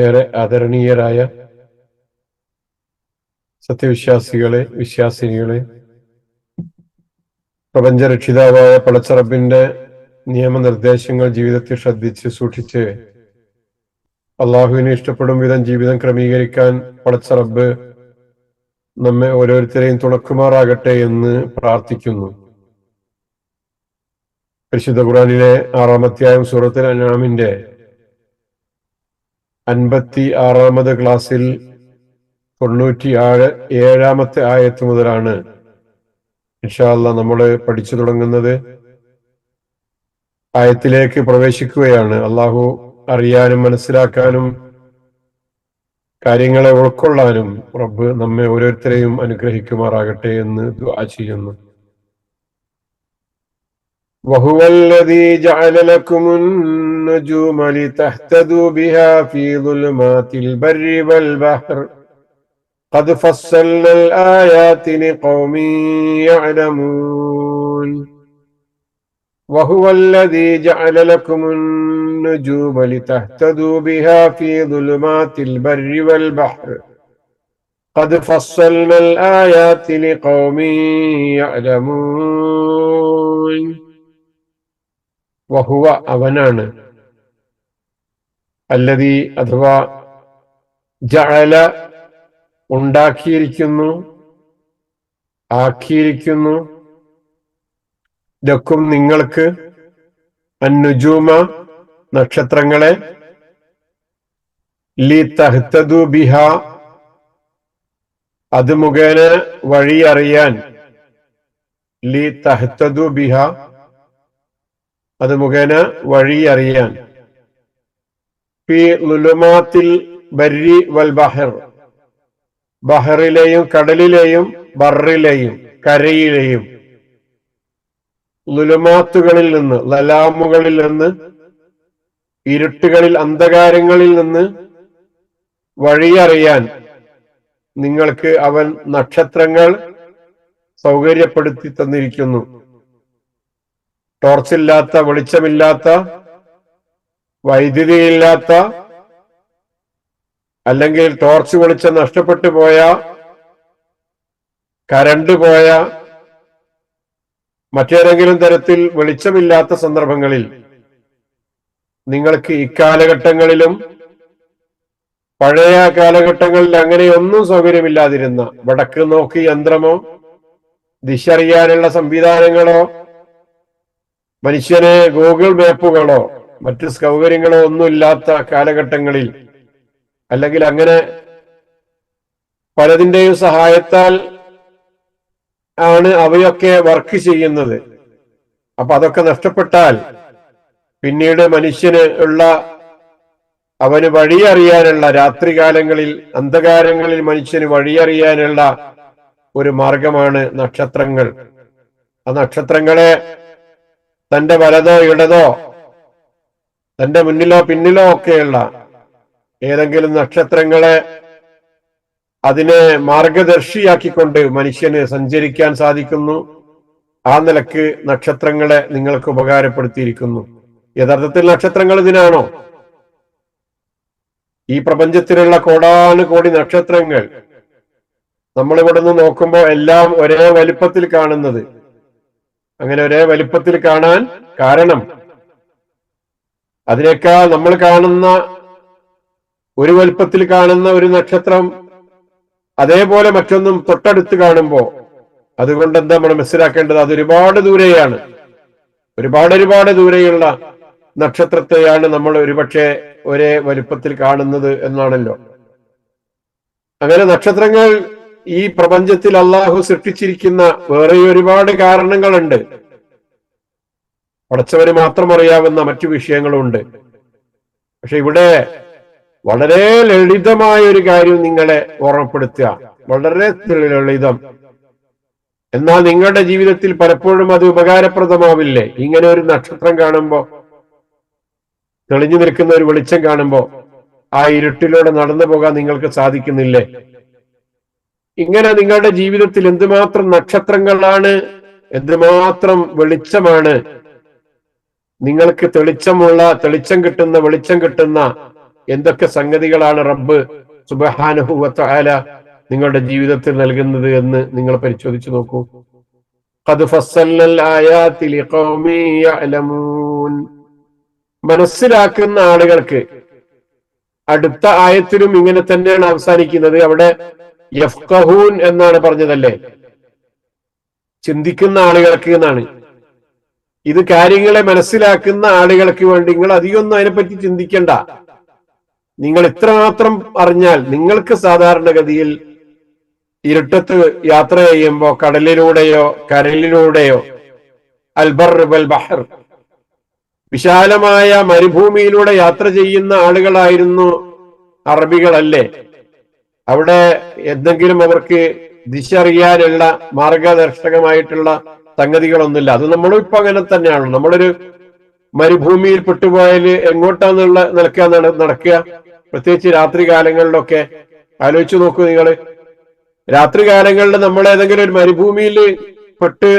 ഏറെ ആദരണീയരായ സത്യവിശ്വാസികളെ, വിശ്വാസിനികളെ, പ്രപഞ്ചരക്ഷിതാവായ പടച്ചറബിന്റെ നിയമനിർദ്ദേശങ്ങൾ ജീവിതത്തിൽ ശ്രദ്ധിച്ച് സൂക്ഷിച്ച് അള്ളാഹുവിനെ ഇഷ്ടപ്പെടും വിധം ജീവിതം ക്രമീകരിക്കാൻ പടച്ചറബ് നമ്മെ ഓരോരുത്തരെയും തുണക്കുമാറാകട്ടെ എന്ന് പ്രാർത്ഥിക്കുന്നു. പരിശുദ്ധ ഖുർആനിലെ 6-ാം അധ്യായം സൂറത്തുൽ അൻആമിന്റെ 56-ാമത് ക്ലാസ്സിൽ 97-ാമത്തെ ആയത്ത് മുതലാണ് ഇൻഷാ അല്ലാഹ് നമ്മൾ പഠിച്ചു തുടങ്ങുന്നത്. ആയത്തിലേക്ക് പ്രവേശിക്കുകയാണ്. അള്ളാഹു അറിയാനും മനസ്സിലാക്കാനും കാര്യങ്ങളെ ഉൾക്കൊള്ളാനും റബ്ബ് നമ്മെ ഓരോരുത്തരെയും അനുഗ്രഹിക്കുമാറാകട്ടെ എന്ന് ദുആ ചെയ്യുന്നു. وهو الذي جعل لكم النجوم لتهتدوا بها في ظلمات البر والبحر قد فصلنا الآيات لقوم يعلمون وهو الذي جعل لكم النجوم لتهتدوا بها في ظلمات البر والبحر قد فصلنا الآيات لقوم يعلمون വഹുവ അവനാണ് അല്ലദീ അഥവാ ജഅല ഉണ്ടാക്കിയിരിക്കുന്നു, ആക്കിയിരിക്കുന്നു, ലക്കും നിങ്ങൾക്ക്, അന്നുജൂമ നക്ഷത്രങ്ങളെ, ലി തഹ്തദു ബിഹ അത് മുഖേന വഴി അറിയാൻ, ലി തഹ്തദു ബിഹ അത് മുഖേന വഴി അറിയാൻ, ഫീ ളുലുമാത്തിൽ ബർരി വൽ ബഹർ ബഹറിലെയും കടലിലെയും ബർറിലെയും കരയിലെയും, ളുലുമാത്തുകളിൽ നിന്ന്, ലലാമുകളിൽ നിന്ന്, ഇരുട്ടുകളിൽ അന്ധകാരങ്ങളിൽ നിന്ന് വഴിയറിയാൻ നിങ്ങൾക്ക് അവൻ നക്ഷത്രങ്ങൾ സൗകര്യപ്പെടുത്തി തന്നിരിക്കുന്നു. ടോർച്ചില്ലാത്ത, വെളിച്ചമില്ലാത്ത, വൈദ്യുതിയില്ലാത്ത, അല്ലെങ്കിൽ ടോർച്ച് വെളിച്ചം നഷ്ടപ്പെട്ടു പോയ, കരണ്ട് പോയ, മറ്റേതെങ്കിലും തരത്തിൽ വെളിച്ചമില്ലാത്ത സന്ദർഭങ്ങളിൽ നിങ്ങൾക്ക് ഇക്കാലഘട്ടങ്ങളിലും പഴയ കാലഘട്ടങ്ങളിൽ അങ്ങനെയൊന്നും സൗകര്യമില്ലാതിരുന്ന, വടക്ക് നോക്കി യന്ത്രമോ ദിശ അറിയാനുള്ള സംവിധാനങ്ങളോ മനുഷ്യന് ഗൂഗിൾ മാപ്പുകളോ മറ്റു സൗകര്യങ്ങളോ ഒന്നുമില്ലാത്ത കാലഘട്ടങ്ങളിൽ, അല്ലെങ്കിൽ അങ്ങനെ പലതിന്റെയും സഹായത്താൽ ആണ് അവയൊക്കെ വർക്ക് ചെയ്യുന്നത്. അപ്പൊ അതൊക്കെ നഷ്ടപ്പെട്ടാൽ പിന്നീട് മനുഷ്യന് ഉള്ള, അവന് വഴിയറിയാനുള്ള, രാത്രികാലങ്ങളിൽ അന്ധകാരങ്ങളിൽ മനുഷ്യന് വഴിയറിയാനുള്ള ഒരു മാർഗമാണ് നക്ഷത്രങ്ങൾ. ആ നക്ഷത്രങ്ങളെ തന്റെ വലതോ ഇടതോ തന്റെ മുന്നിലോ പിന്നിലോ ഒക്കെയുള്ള ഏതെങ്കിലും നക്ഷത്രങ്ങളെ അതിനെ മാർഗദർശിയാക്കിക്കൊണ്ട് മനുഷ്യന് സഞ്ചരിക്കാൻ സാധിക്കുന്നു. ആ നിലക്ക് നക്ഷത്രങ്ങളെ നിങ്ങൾക്ക് ഉപകാരപ്പെടുത്തിയിരിക്കുന്നു. യഥാർത്ഥത്തിൽ നക്ഷത്രങ്ങൾ ഇതിനാണോ? ഈ പ്രപഞ്ചത്തിലുള്ള കോടാനുകോടി നക്ഷത്രങ്ങൾ നമ്മൾ ഇവിടെ നിന്ന് നോക്കുമ്പോൾ എല്ലാം ഒരേ വലിപ്പത്തിൽ കാണുന്നത്. അങ്ങനെ ഒരേ വലിപ്പത്തിൽ കാണാൻ കാരണം അതിനേക്കാൾ നമ്മൾ കാണുന്ന ഒരു വലിപ്പത്തിൽ കാണുന്ന ഒരു നക്ഷത്രം അതേപോലെ മറ്റൊന്നും തൊട്ടടുത്ത് കാണുമ്പോ അതുകൊണ്ട് എന്താ നമ്മൾ മനസ്സിലാക്കേണ്ടത്? അത് ഒരുപാട് ദൂരെയാണ്. ഒരുപാട് ദൂരെയുള്ള നക്ഷത്രത്തെയാണ് നമ്മൾ ഒരുപക്ഷെ ഒരേ വലിപ്പത്തിൽ കാണുന്നത് എന്നാണല്ലോ. അങ്ങനെ നക്ഷത്രങ്ങൾ ഈ പ്രപഞ്ചത്തിൽ അള്ളാഹു സൃഷ്ടിച്ചിരിക്കുന്ന വേറെ ഒരുപാട് കാരണങ്ങളുണ്ട്. പടച്ചവന് മാത്രം അറിയാവുന്ന മറ്റു വിഷയങ്ങളുണ്ട്. പക്ഷെ ഇവിടെ വളരെ ലളിതമായ ഒരു കാര്യം നിങ്ങളെ ഓർമ്മപ്പെടുത്തുക, വളരെ ലളിതം. എന്നാൽ നിങ്ങളുടെ ജീവിതത്തിൽ പലപ്പോഴും അത് ഉപകാരപ്രദമാവില്ലേ? ഇങ്ങനെ ഒരു നക്ഷത്രം കാണുമ്പോ, തെളിഞ്ഞു നിൽക്കുന്ന ഒരു വെളിച്ചം കാണുമ്പോ ആ ഇരുട്ടിലൂടെ നടന്നു പോകാൻ നിങ്ങൾക്ക് സാധിക്കുന്നില്ലേ? ഇങ്ങനെ നിങ്ങളുടെ ജീവിതത്തിൽ എന്തുമാത്രം നക്ഷത്രങ്ങളാണ്, എന്തുമാത്രം വെളിച്ചമാണ് നിങ്ങൾക്ക് തെളിച്ചം കിട്ടുന്ന, വെളിച്ചം കിട്ടുന്ന എന്തൊക്കെ സംഗതികളാണ് റബ്ബ് സുബ്ഹാനഹു വ തആല നിങ്ങളുടെ ജീവിതത്തിൽ നൽകുന്നത് എന്ന് നിങ്ങൾ പരിശോധിച്ചു നോക്കൂ. ഖദ് ഫസ്സൽനൽ ആയാതി ലിഖൗമി യഅലമൂൻ. മനസ്സിലാക്കുന്ന ആളുകൾക്ക്. അടുത്ത ആയത്തിലും ഇങ്ങനെ തന്നെയാണ് അവസാനിക്കുന്നത്. അവിടെ യഫ്ഖഹൂൻ എന്നാണ് പറഞ്ഞതല്ലേ, ചിന്തിക്കുന്ന ആളുകൾക്ക് എന്നാണ്. ഇത് കാര്യങ്ങളെ മനസ്സിലാക്കുന്ന ആളുകൾക്ക് വേണ്ടി നിങ്ങൾ അധികമൊന്നും അതിനെപ്പറ്റി ചിന്തിക്കണ്ട. നിങ്ങൾ ഇത്രമാത്രം അറിഞ്ഞാൽ നിങ്ങൾക്ക് സാധാരണഗതിയിൽ ഇരുട്ടത്ത് യാത്ര ചെയ്യുമ്പോൾ കടലിലൂടെയോ കരലിലൂടെയോ അൽബർ വൽ ബഹർ, വിശാലമായ മരുഭൂമിയിലൂടെ യാത്ര ചെയ്യുന്ന ആളുകളായിരുന്നു അറബികളല്ലേ. അവിടെ എന്തെങ്കിലും അവർക്ക് ദിശ അറിയാനുള്ള മാർഗദർശകമായിട്ടുള്ള സംഗതികളൊന്നുമില്ല. അത് നമ്മളും ഇപ്പൊ അങ്ങനെ തന്നെയാണ്. നമ്മളൊരു മരുഭൂമിയിൽ പെട്ടുപോയാൽ എങ്ങോട്ടാന്നുള്ള നിലക്കാണ് നടക്കുക. പ്രത്യേകിച്ച് രാത്രി കാലങ്ങളിലൊക്കെ ആലോചിച്ചു നോക്കൂ നിങ്ങൾ. രാത്രി കാലങ്ങളിൽ നമ്മൾ ഏതെങ്കിലും ഒരു മരുഭൂമിയിൽ പെട്ട്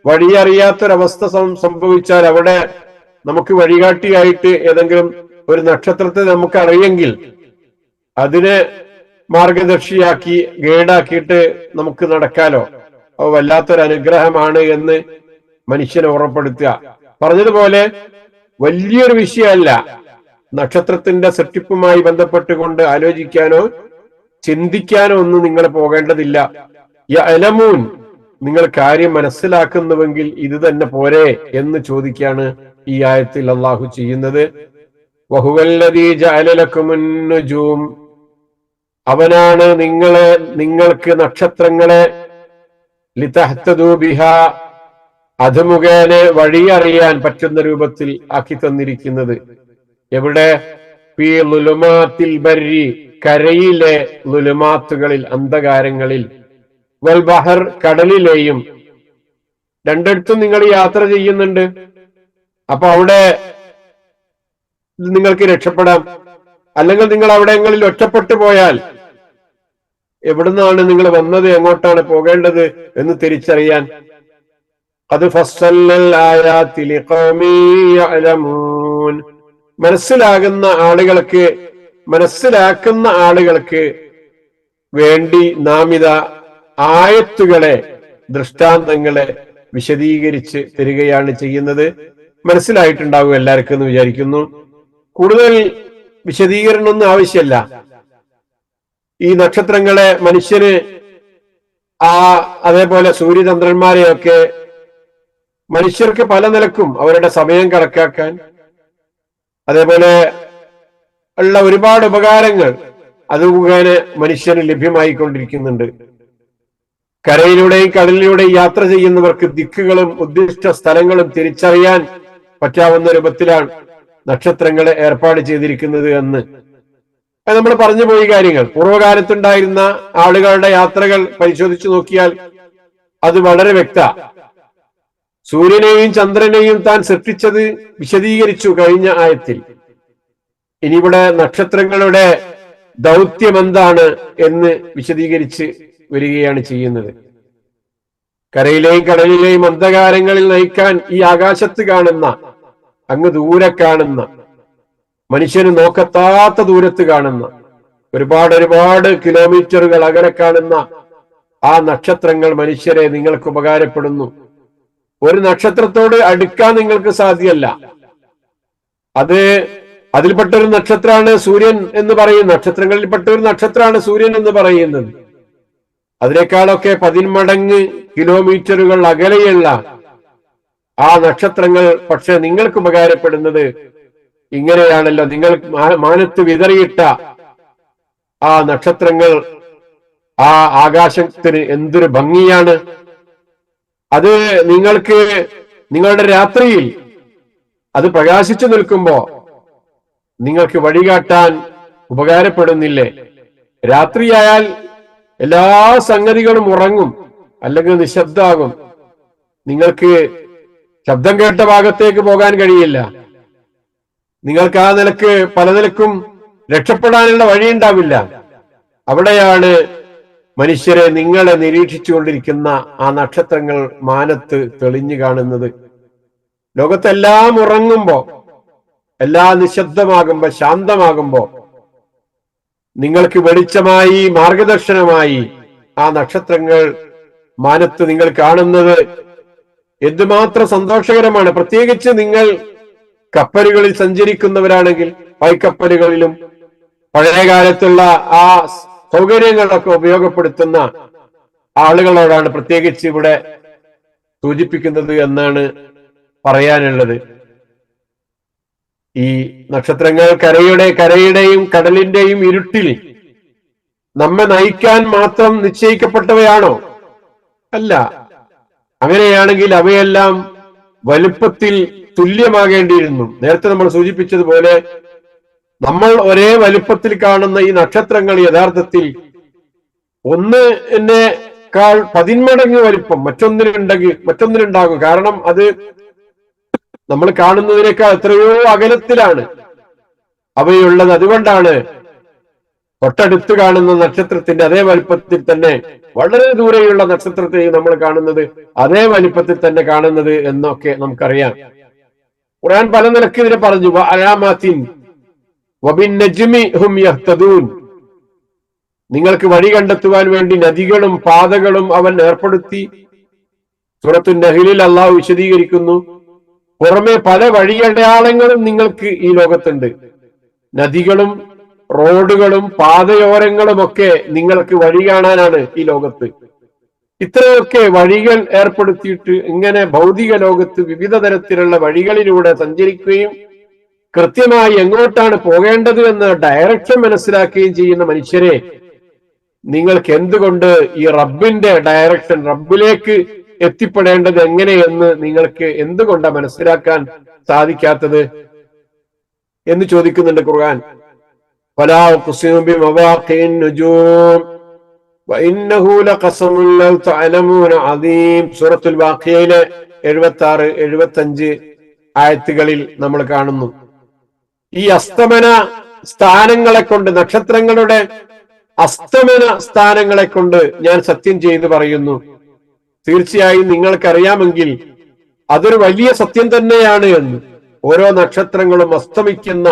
വഴിയറിയാത്തൊരവസ്ഥ സംഭവിച്ചാൽ അവിടെ നമുക്ക് വഴികാട്ടിയായിട്ട് ഏതെങ്കിലും ഒരു നക്ഷത്രത്തെ നമുക്ക് അറിയെങ്കിൽ അതിനെ മാർഗദർശിയാക്കി ഗൈഡാക്കിയിട്ട് നമുക്ക് നടക്കാലോ. അത് വല്ലാത്തൊരു അനുഗ്രഹമാണ് എന്ന് മനുഷ്യനെ ഉറപ്പെടുത്തുക. പറഞ്ഞതുപോലെ വലിയൊരു വിഷയമല്ല നക്ഷത്രത്തിന്റെ സൃഷ്ടിപ്പുമായി ബന്ധപ്പെട്ടുകൊണ്ട് ആലോചിക്കാനോ ചിന്തിക്കാനോ ഒന്നും നിങ്ങൾ പോകേണ്ടതില്ല. യഅലമൂൻ, നിങ്ങൾ കാര്യം മനസ്സിലാക്കുന്നുവെങ്കിൽ ഇത് തന്നെ പോരെ എന്ന് ചോദിക്കാണ് ഈ ആയത്തിൽ അള്ളാഹു ചെയ്യുന്നത്. വഹുവല്ലദീ ജഅല ലക്കുമുൻ നുജൂം, അവനാണ് നിങ്ങൾക്ക് നക്ഷത്രങ്ങളെ ലിതഹ്തദൂ ബിഹാ, അത് മുഖേന വഴി അറിയാൻ പറ്റുന്ന രൂപത്തിൽ ആക്കി തന്നിരിക്കുന്നത്. എവിടെ? ഫീ ളുലുമാത്തിൽ ബർരി, കരയിലെ ളുലുമാത്തുകളിൽ, അന്ധകാരങ്ങളിൽ, വൽ ബഹർ, കടലിലെയും. രണ്ടിടത്തും നിങ്ങൾ യാത്ര ചെയ്യുന്നുണ്ട്. അപ്പൊ അവിടെ നിങ്ങൾക്ക് രക്ഷപ്പെടാം. അല്ലെങ്കിൽ നിങ്ങൾ അവിടെങ്ങളിൽ ഒറ്റപ്പെട്ടു പോയാൽ എവിടുന്നാണ് നിങ്ങൾ വന്നത്, എങ്ങോട്ടാണ് പോകേണ്ടത് എന്ന് തിരിച്ചറിയാൻ ഖദ് ഫസ്സൽനൽ ആയാതി ലിഖൗമി യഅലമൂൻ, മനസ്സിലാക്കുന്ന ആളുകൾക്ക് വേണ്ടി നാം ഇതാ ആയത്തുകളെ, ദൃഷ്ടാന്തങ്ങളെ വിശദീകരിച്ച് തരികയാണ് ചെയ്യുന്നത്. മനസ്സിലായിട്ടുണ്ടാവും എല്ലാവർക്കും എന്ന് വിചാരിക്കുന്നു. കൂടുതൽ വിശദീകരണമൊന്നും ആവശ്യമല്ല. ഈ നക്ഷത്രങ്ങളെ മനുഷ്യന് അതേപോലെ സൂര്യചന്ദ്രന്മാരെയൊക്കെ മനുഷ്യർക്ക് പല നിലക്കും അവരുടെ സമയം കണക്കാക്കാൻ, അതേപോലെ ഉള്ള ഒരുപാട് ഉപകാരങ്ങൾ അത് മുഖേന മനുഷ്യന് ലഭ്യമായിക്കൊണ്ടിരിക്കുന്നുണ്ട്. കരയിലൂടെയും കടലിലൂടെയും യാത്ര ചെയ്യുന്നവർക്ക് ദിക്കുകളും ഉദ്ദിഷ്ട സ്ഥലങ്ങളും തിരിച്ചറിയാൻ പറ്റാവുന്ന രൂപത്തിലാണ് നക്ഷത്രങ്ങളെ ഏർപ്പാട് ചെയ്തിരിക്കുന്നത് എന്ന് നമ്മൾ പറഞ്ഞു പോയി കാര്യങ്ങൾ. പൂർവ്വകാലത്തുണ്ടായിരുന്ന ആളുകളുടെ യാത്രകൾ പരിശോധിച്ചു നോക്കിയാൽ അത് വളരെ വ്യക്ത. സൂര്യനെയും ചന്ദ്രനെയും താൻ സൃഷ്ടിച്ചത് വിശദീകരിച്ചു കഴിഞ്ഞ ആയത്തിൽ. ഇനിയിവിടെ നക്ഷത്രങ്ങളുടെ ദൗത്യം എന്താണ് എന്ന് വിശദീകരിച്ച് വരികയാണ് ചെയ്യുന്നത്. കരയിലെയും കടലിലെയും അന്ധകാരങ്ങളിൽ നയിക്കാൻ ഈ ആകാശത്ത് കാണുന്ന, അങ്ങ് ദൂരെ കാണുന്ന, മനുഷ്യന് നോക്കത്താത്ത ദൂരത്ത് കാണുന്ന, ഒരുപാട് കിലോമീറ്ററുകൾ അകലെ കാണുന്ന ആ നക്ഷത്രങ്ങൾ മനുഷ്യരെ നിങ്ങൾക്ക് ഉപകാരപ്പെടുന്നു. ഒരു നക്ഷത്രത്തോട് അടുക്കാൻ നിങ്ങൾക്ക് സാധ്യമല്ല. അതിൽപ്പെട്ടൊരു നക്ഷത്രമാണ് സൂര്യൻ എന്ന് പറയുന്നത്. നക്ഷത്രങ്ങളിൽപ്പെട്ട ഒരു നക്ഷത്രമാണ് സൂര്യൻ എന്ന് പറയുന്നത്. അതിനേക്കാളൊക്കെ 10 മടങ്ങ് കിലോമീറ്ററുകൾ അകലെയുള്ള ആ നക്ഷത്രങ്ങൾ പക്ഷെ നിങ്ങൾക്ക് ഉപകാരപ്പെടുന്നത് ഇങ്ങനെയാണല്ലോ. നിങ്ങൾ മാനത്ത് വിതറിയിട്ട ആ നക്ഷത്രങ്ങൾ, ആ ആകാശത്തിന് എന്തൊരു ഭംഗിയാണ്. അത് നിങ്ങൾക്ക് നിങ്ങളുടെ രാത്രിയിൽ അത് പ്രകാശിച്ചു നിൽക്കുമ്പോ നിങ്ങൾക്ക് വഴികാട്ടാൻ ഉപകാരപ്പെടുന്നില്ലേ? രാത്രിയായാൽ എല്ലാ സംഗതികളും ഉറങ്ങും, അല്ലെങ്കിൽ നിശബ്ദമാകും. നിങ്ങൾക്ക് ശബ്ദം കേട്ട ഭാഗത്തേക്ക് പോകാൻ കഴിയില്ല. നിങ്ങൾക്ക് ആ നിലക്ക് പല നിലക്കും രക്ഷപ്പെടാനുള്ള വഴിയുണ്ടാവില്ല. അവിടെയാണ് മനുഷ്യരെ നിങ്ങളെ നിരീക്ഷിച്ചുകൊണ്ടിരിക്കുന്ന ആ നക്ഷത്രങ്ങൾ മാനത്ത് തെളിഞ്ഞു കാണുന്നത്. ലോകത്തെല്ലാം ഉറങ്ങുമ്പോ, എല്ലാം നിശബ്ദമാകുമ്പോ, ശാന്തമാകുമ്പോ നിങ്ങൾക്ക് വെളിച്ചമായി മാർഗദർശനമായി ആ നക്ഷത്രങ്ങൾ മാനത്ത് നിങ്ങൾ കാണുന്നത് എന്തുമാത്രം സന്തോഷകരമാണ്. പ്രത്യേകിച്ച് നിങ്ങൾ കപ്പലുകളിൽ സഞ്ചരിക്കുന്നവരാണെങ്കിൽ, പൈക്കപ്പലുകളിലും പഴയകാലത്തുള്ള ആ സൗകര്യങ്ങളൊക്കെ ഉപയോഗപ്പെടുത്തുന്ന ആളുകളോടാണ് പ്രത്യേകിച്ച് ഇവിടെ സൂചിപ്പിക്കുന്നത് എന്നാണ് പറയാനുള്ളത്. ഈ നക്ഷത്രങ്ങൾ കരയുടെയും കടലിന്റെയും ഇരുട്ടിൽ നമ്മെ നയിക്കാൻ മാത്രം നിശ്ചയിക്കപ്പെട്ടവയാണോ? അല്ല. അങ്ങനെയാണെങ്കിൽ അവയെല്ലാം വലുപ്പത്തിൽ തുല്യമാകേണ്ടിയിരുന്നു. നേരത്തെ നമ്മൾ സൂചിപ്പിച്ചതുപോലെ നമ്മൾ ഒരേ വലുപ്പത്തിൽ കാണുന്ന ഈ നക്ഷത്രങ്ങൾ യഥാർത്ഥത്തിൽ ഒന്നിനേക്കാൾ 10 മടങ്ങ് വലിപ്പം മറ്റൊന്നിനുണ്ടാകും. കാരണം അത് നമ്മൾ കാണുന്നതിനേക്കാൾ എത്രയോ അകലത്തിലാണ് അവയുള്ളത്. അതുകൊണ്ടാണ് തൊട്ടടുത്ത് കാണുന്ന നക്ഷത്രത്തിന്റെ അതേ വലിപ്പത്തിൽ തന്നെ വളരെ ദൂരെയുള്ള നക്ഷത്രത്തെയും നമ്മൾ കാണുന്നത് അതേ വലിപ്പത്തിൽ തന്നെ കാണുന്നത് എന്നൊക്കെ നമുക്കറിയാം. ഖുർആൻ പല നിലക്ക് ഇതിനെ പറഞ്ഞു. അലാമാത്തിൻ വബിന്നജ്മി ഹും യഹ്തദൂൻ. നിങ്ങൾക്ക് വഴി കണ്ടെത്തുവാൻ വേണ്ടി നദികളും പാതകളും അവൻ ഏർപ്പെടുത്തി. സൂറത്തുൻ നഹ്ലിൽ അള്ളാഹു വിശദീകരിക്കുന്നു, പുറമെ പല വഴിയടയാളങ്ങളും നിങ്ങൾക്ക് ഈ ലോകത്തുണ്ട്. നദികളും റോഡുകളും പാതയോരങ്ങളും ഒക്കെ നിങ്ങൾക്ക് വഴി കാണാനാണ് ഈ ലോകത്ത്. ഇത്രയൊക്കെ വഴികൾ ഏർപ്പെടുത്തിയിട്ട് ഇങ്ങനെ ഭൗതിക ലോകത്ത് വിവിധ തരത്തിലുള്ള വഴികളിലൂടെ സഞ്ചരിക്കുകയും കൃത്യമായി എങ്ങോട്ടാണ് പോകേണ്ടത് എന്ന് ഡയറക്ഷൻ മനസ്സിലാക്കുകയും ചെയ്യുന്ന മനുഷ്യരെ, നിങ്ങൾക്ക് എന്തുകൊണ്ട് ഈ റബ്ബിന്റെ ഡയറക്ഷൻ, റബ്ബിലേക്ക് എത്തിപ്പെടേണ്ടത് എങ്ങനെയെന്ന് നിങ്ങൾക്ക് എന്തുകൊണ്ടാണ് മനസ്സിലാക്കാൻ സാധിക്കാത്തത് എന്ന് ചോദിക്കുന്നുണ്ട് ഖുർആൻ. ഫലാ ഖുസിമു ബിമവാഖിൻ നുജൂം വഇന്നഹു ലഖസമുൻ ലൗ തഅലമൂന അദീം. സൂറത്തുൽ വാഖിയയിലെ 76, 75 ആയത്തുകളിൽ നമ്മൾ കാണുന്നു. ഈ അസ്തമന സ്ഥാനങ്ങളെ കൊണ്ട്, നക്ഷത്രങ്ങളുടെ അസ്തമന സ്ഥാനങ്ങളെ കൊണ്ട് ഞാൻ സത്യം ചെയ്തു പറയുന്നു, തീർച്ചയായും നിങ്ങൾക്കറിയാമെങ്കിൽ അതൊരു വലിയ സത്യം തന്നെയാണ് എന്ന്. ഓരോ നക്ഷത്രങ്ങളും അസ്തമിക്കുന്ന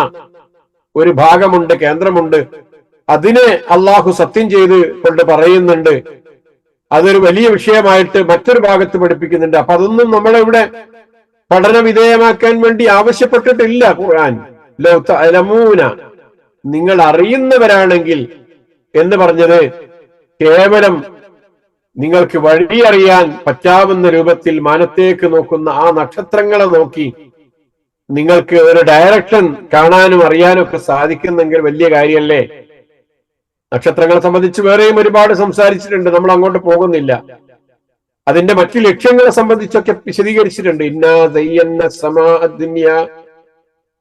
ഒരു ഭാഗമുണ്ട്, കേന്ദ്രമുണ്ട്. അതിനെ അള്ളാഹു സത്യം ചെയ്ത് കൊണ്ട് പറയുന്നുണ്ട്. അതൊരു വലിയ വിഷയമായിട്ട് മറ്റൊരു ഭാഗത്ത് പഠിപ്പിക്കുന്നുണ്ട്. അപ്പൊ അതൊന്നും നമ്മളിവിടെ പഠന വിധേയമാക്കാൻ വേണ്ടി ആവശ്യപ്പെട്ടിട്ടില്ല ഖുർആൻ. ലൗ തഅലമൂന, നിങ്ങൾ അറിയുന്നവരാണെങ്കിൽ എന്ന് പറഞ്ഞത് കേവലം നിങ്ങൾക്ക് വഴിയറിയാൻ പറ്റാവുന്ന രൂപത്തിൽ മാനത്തേക്ക് നോക്കുന്ന ആ നക്ഷത്രങ്ങളെ നോക്കി നിങ്ങൾക്ക് ഒരു ഡയറക്ഷൻ കാണാനും അറിയാനും ഒക്കെ സാധിക്കുന്നെങ്കിൽ വലിയ കാര്യമല്ലേ. നക്ഷത്രങ്ങളെ സംബന്ധിച്ച് വേറെയും ഒരുപാട് സംസാരിച്ചിട്ടുണ്ട്, നമ്മൾ അങ്ങോട്ട് പോകുന്നില്ല. അതിന്റെ മറ്റു ലക്ഷ്യങ്ങളെ സംബന്ധിച്ചൊക്കെ വിശദീകരിച്ചിട്ടുണ്ട്. ഇന്നാ സയ്യന്ന സമാഅ ദുനിയ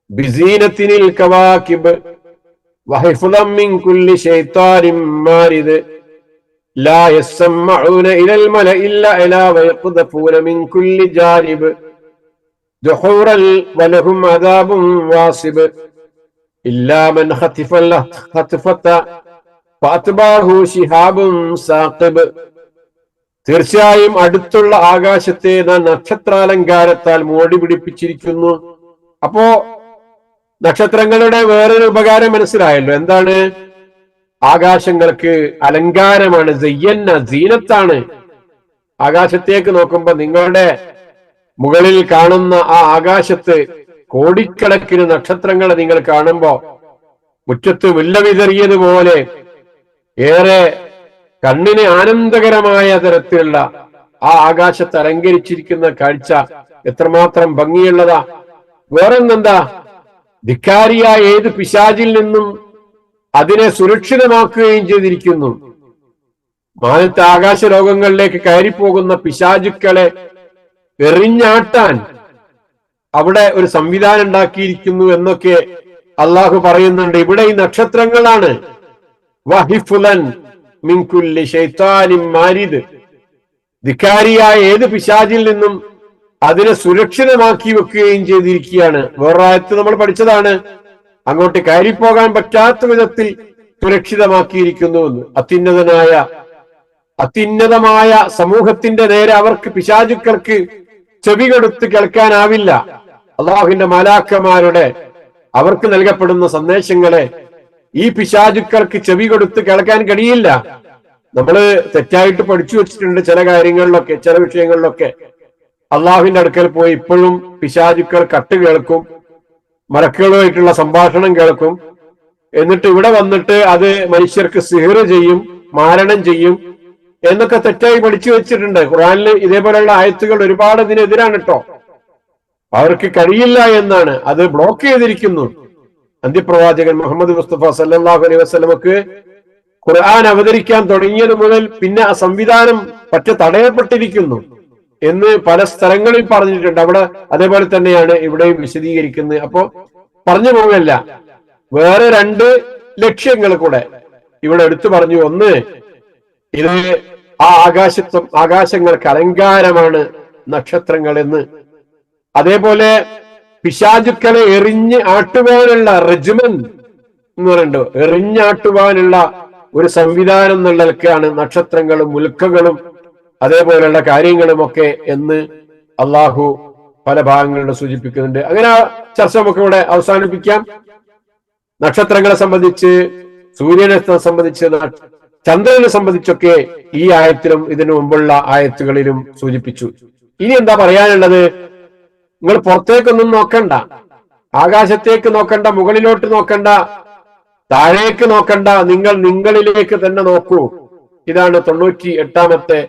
ബിസീനത്തിനിൽ കവാകിബ് വഹിഫ്ളൻ മിൻ കുല്ലി ശൈത്താനിൻ മാരിദ് ലാ യസ്മഊന ഇലൽ മലഇല്ല അലാ വയഖ്ദഫൂന മിൻ കുല്ലി ജാനിബ് ദുഹൂറൻ വലഹും അദാബുൻ വാസിബ് ഇല്ലാ മൻ ഖതിഫൽ ഖത്ഫത ഫഅത്ബാഹു ശിഹാബുൻ സാഖിബ്. തീർച്ചയായും അടുത്തുള്ള ആകാശത്തെ നാം നക്ഷത്രാലങ്കാരത്താൽ മോടി പിടിപ്പിച്ചിരിക്കുന്നു. അപ്പോ നക്ഷത്രങ്ങളുടെ വേറൊരു ഉപകാരം മനസ്സിലായല്ലോ. എന്താണ്? ആകാശങ്ങൾക്ക് അലങ്കാരമാണ്, സയ്യന്ന, സീനത്താണ്. ആകാശത്തേക്ക് നോക്കുമ്പോ നിങ്ങളുടെ മുകളിൽ കാണുന്ന ആ ആകാശത്ത് കോടിക്കണക്കിന് നക്ഷത്രങ്ങളെ നിങ്ങൾ കാണുമ്പോ മുറ്റത്ത് മുല്ല വിതറിയതുപോലെ ഏറെ കണ്ണിന് ആനന്ദകരമായ തരത്തിലുള്ള ആ ആകാശത്ത് അലങ്കരിച്ചിരിക്കുന്ന കാഴ്ച എത്രമാത്രം ഭംഗിയുള്ളതാ. വേറെന്താ? ധിക്കാരിയായ ഏത് പിശാചിൽ നിന്നും അതിനെ സുരക്ഷിതമാക്കുകയും ചെയ്തിരിക്കുന്നു. മാനത്തെ ആകാശ ലോകങ്ങളിലേക്ക് കയറിപ്പോകുന്ന പിശാചുക്കളെ എറിഞ്ഞാട്ടാൻ അവിടെ ഒരു സംവിധാനം ഉണ്ടാക്കിയിരിക്കുന്നു എന്നൊക്കെ അള്ളാഹു പറയുന്നുണ്ട്. ഇവിടെ ഈ നക്ഷത്രങ്ങളാണ് വഹിഫുലൻ മിൻ കുല്ലി ശൈത്താനിൻ മാരിദ്. ധിക്കാരിയായ ഏത് പിശാചിൽ നിന്നും അതിനെ സുരക്ഷിതമാക്കി വെക്കുകയും ചെയ്തിരിക്കുകയാണ്. വേറൊരായത്ത് നമ്മൾ പഠിച്ചതാണ്, അങ്ങോട്ട് കയറിപ്പോകാൻ പറ്റാത്ത വിധത്തിൽ സുരക്ഷിതമാക്കിയിരിക്കുന്നു എന്ന്. അത്യുന്നതമായ സമൂഹത്തിന്റെ നേരെ അവർക്ക്, പിശാചുക്കൾക്ക് ചെവി കൊടുത്ത് കേൾക്കാനാവില്ല. അള്ളാഹുവിന്റെ മാലാഖമാരുടെ അവർക്ക് നൽകപ്പെടുന്ന സന്ദേശങ്ങളെ ഈ പിശാചുക്കൾക്ക് ചെവി കൊടുത്ത് കേൾക്കാൻ കഴിയില്ല. നമ്മള് തെറ്റായിട്ട് പഠിച്ചു വെച്ചിട്ടുണ്ട് ചില കാര്യങ്ങളിലൊക്കെ, ചില വിഷയങ്ങളിലൊക്കെ. അള്ളാഹുവിന്റെ അടുക്കൽ പോയി ഇപ്പോഴും പിശാചുക്കൾ കട്ട് കേൾക്കും, മലക്കുകളുമായിട്ടുള്ള സംഭാഷണം കേൾക്കും. എന്നിട്ട് ഇവിടെ വന്നിട്ട് അത് മനുഷ്യർക്ക് സിഹർ ചെയ്യും, മാരണം ചെയ്യും എന്നൊക്കെ തെറ്റായി പഠിച്ചു വെച്ചിട്ടുണ്ട്. ഖുർആനിൽ ഇതേപോലെയുള്ള ആയത്തുകൾ ഒരുപാട് ഇതിനെതിരാണ് കേട്ടോ. അവർക്ക് കഴിയില്ല എന്നാണ്, അത് ബ്ലോക്ക് ചെയ്തിരിക്കുന്നു. അന്ത്യപ്രവാചകൻ മുഹമ്മദ് മുസ്തഫ സല്ലല്ലാഹു അലൈഹി വസല്ലമക്ക് ഖുർആൻ അവതരിക്കാൻ തുടങ്ങിയത് മുതൽ പിന്നെ ആ സംവിധാനം പറ്റെ തടയപ്പെട്ടിരിക്കുന്നു എന്ന് പല സ്ഥലങ്ങളിൽ പറഞ്ഞിട്ടുണ്ട്. അവിടെ അതേപോലെ തന്നെയാണ് ഇവിടെയും വിശദീകരിക്കുന്നത്. അപ്പോ പറഞ്ഞു പോകല്ല, വേറെ രണ്ട് ലക്ഷ്യങ്ങൾ കൂടെ ഇവിടെ എടുത്തു പറഞ്ഞു. ഒന്ന്, ഇത് ആ ആകാശങ്ങൾക്ക് അലങ്കാരമാണ് നക്ഷത്രങ്ങൾ എന്ന്. അതേപോലെ പിശാചുക്കളെ എറിഞ്ഞ് ആട്ടുവാനുള്ള റെജിമൻ എന്ന് പറയുന്നുണ്ട്, എറിഞ്ഞാട്ടുവാനുള്ള ഒരു സംവിധാനം എന്നുള്ളതൊക്കെയാണ് നക്ഷത്രങ്ങളും മുൽക്കകളും അതേപോലെയുള്ള കാര്യങ്ങളുമൊക്കെ എന്ന് അള്ളാഹു പല ഭാഗങ്ങളിലും സൂചിപ്പിക്കുന്നുണ്ട്. അങ്ങനെ ആ ചർച്ച നമുക്ക് ഇവിടെ അവസാനിപ്പിക്കാം. നക്ഷത്രങ്ങളെ സംബന്ധിച്ച്, സൂര്യനെ സംബന്ധിച്ച്, ചന്ദ്രനെ സംബന്ധിച്ചൊക്കെ ഈ ആയത്തിലും ഇതിനു മുമ്പുള്ള ആയത്തുകളിലും സൂചിപ്പിച്ചു. ഇനി എന്താ പറയാനുള്ളത്? നിങ്ങൾ പുറത്തേക്കൊന്നും നോക്കണ്ട, ആകാശത്തേക്ക് നോക്കണ്ട, മുകളിലോട്ട് നോക്കണ്ട, താഴേക്ക് നോക്കണ്ട, നിങ്ങൾ നിങ്ങളിലേക്ക് തന്നെ നോക്കൂ. ഇതാണ് 98-ാമത്തെ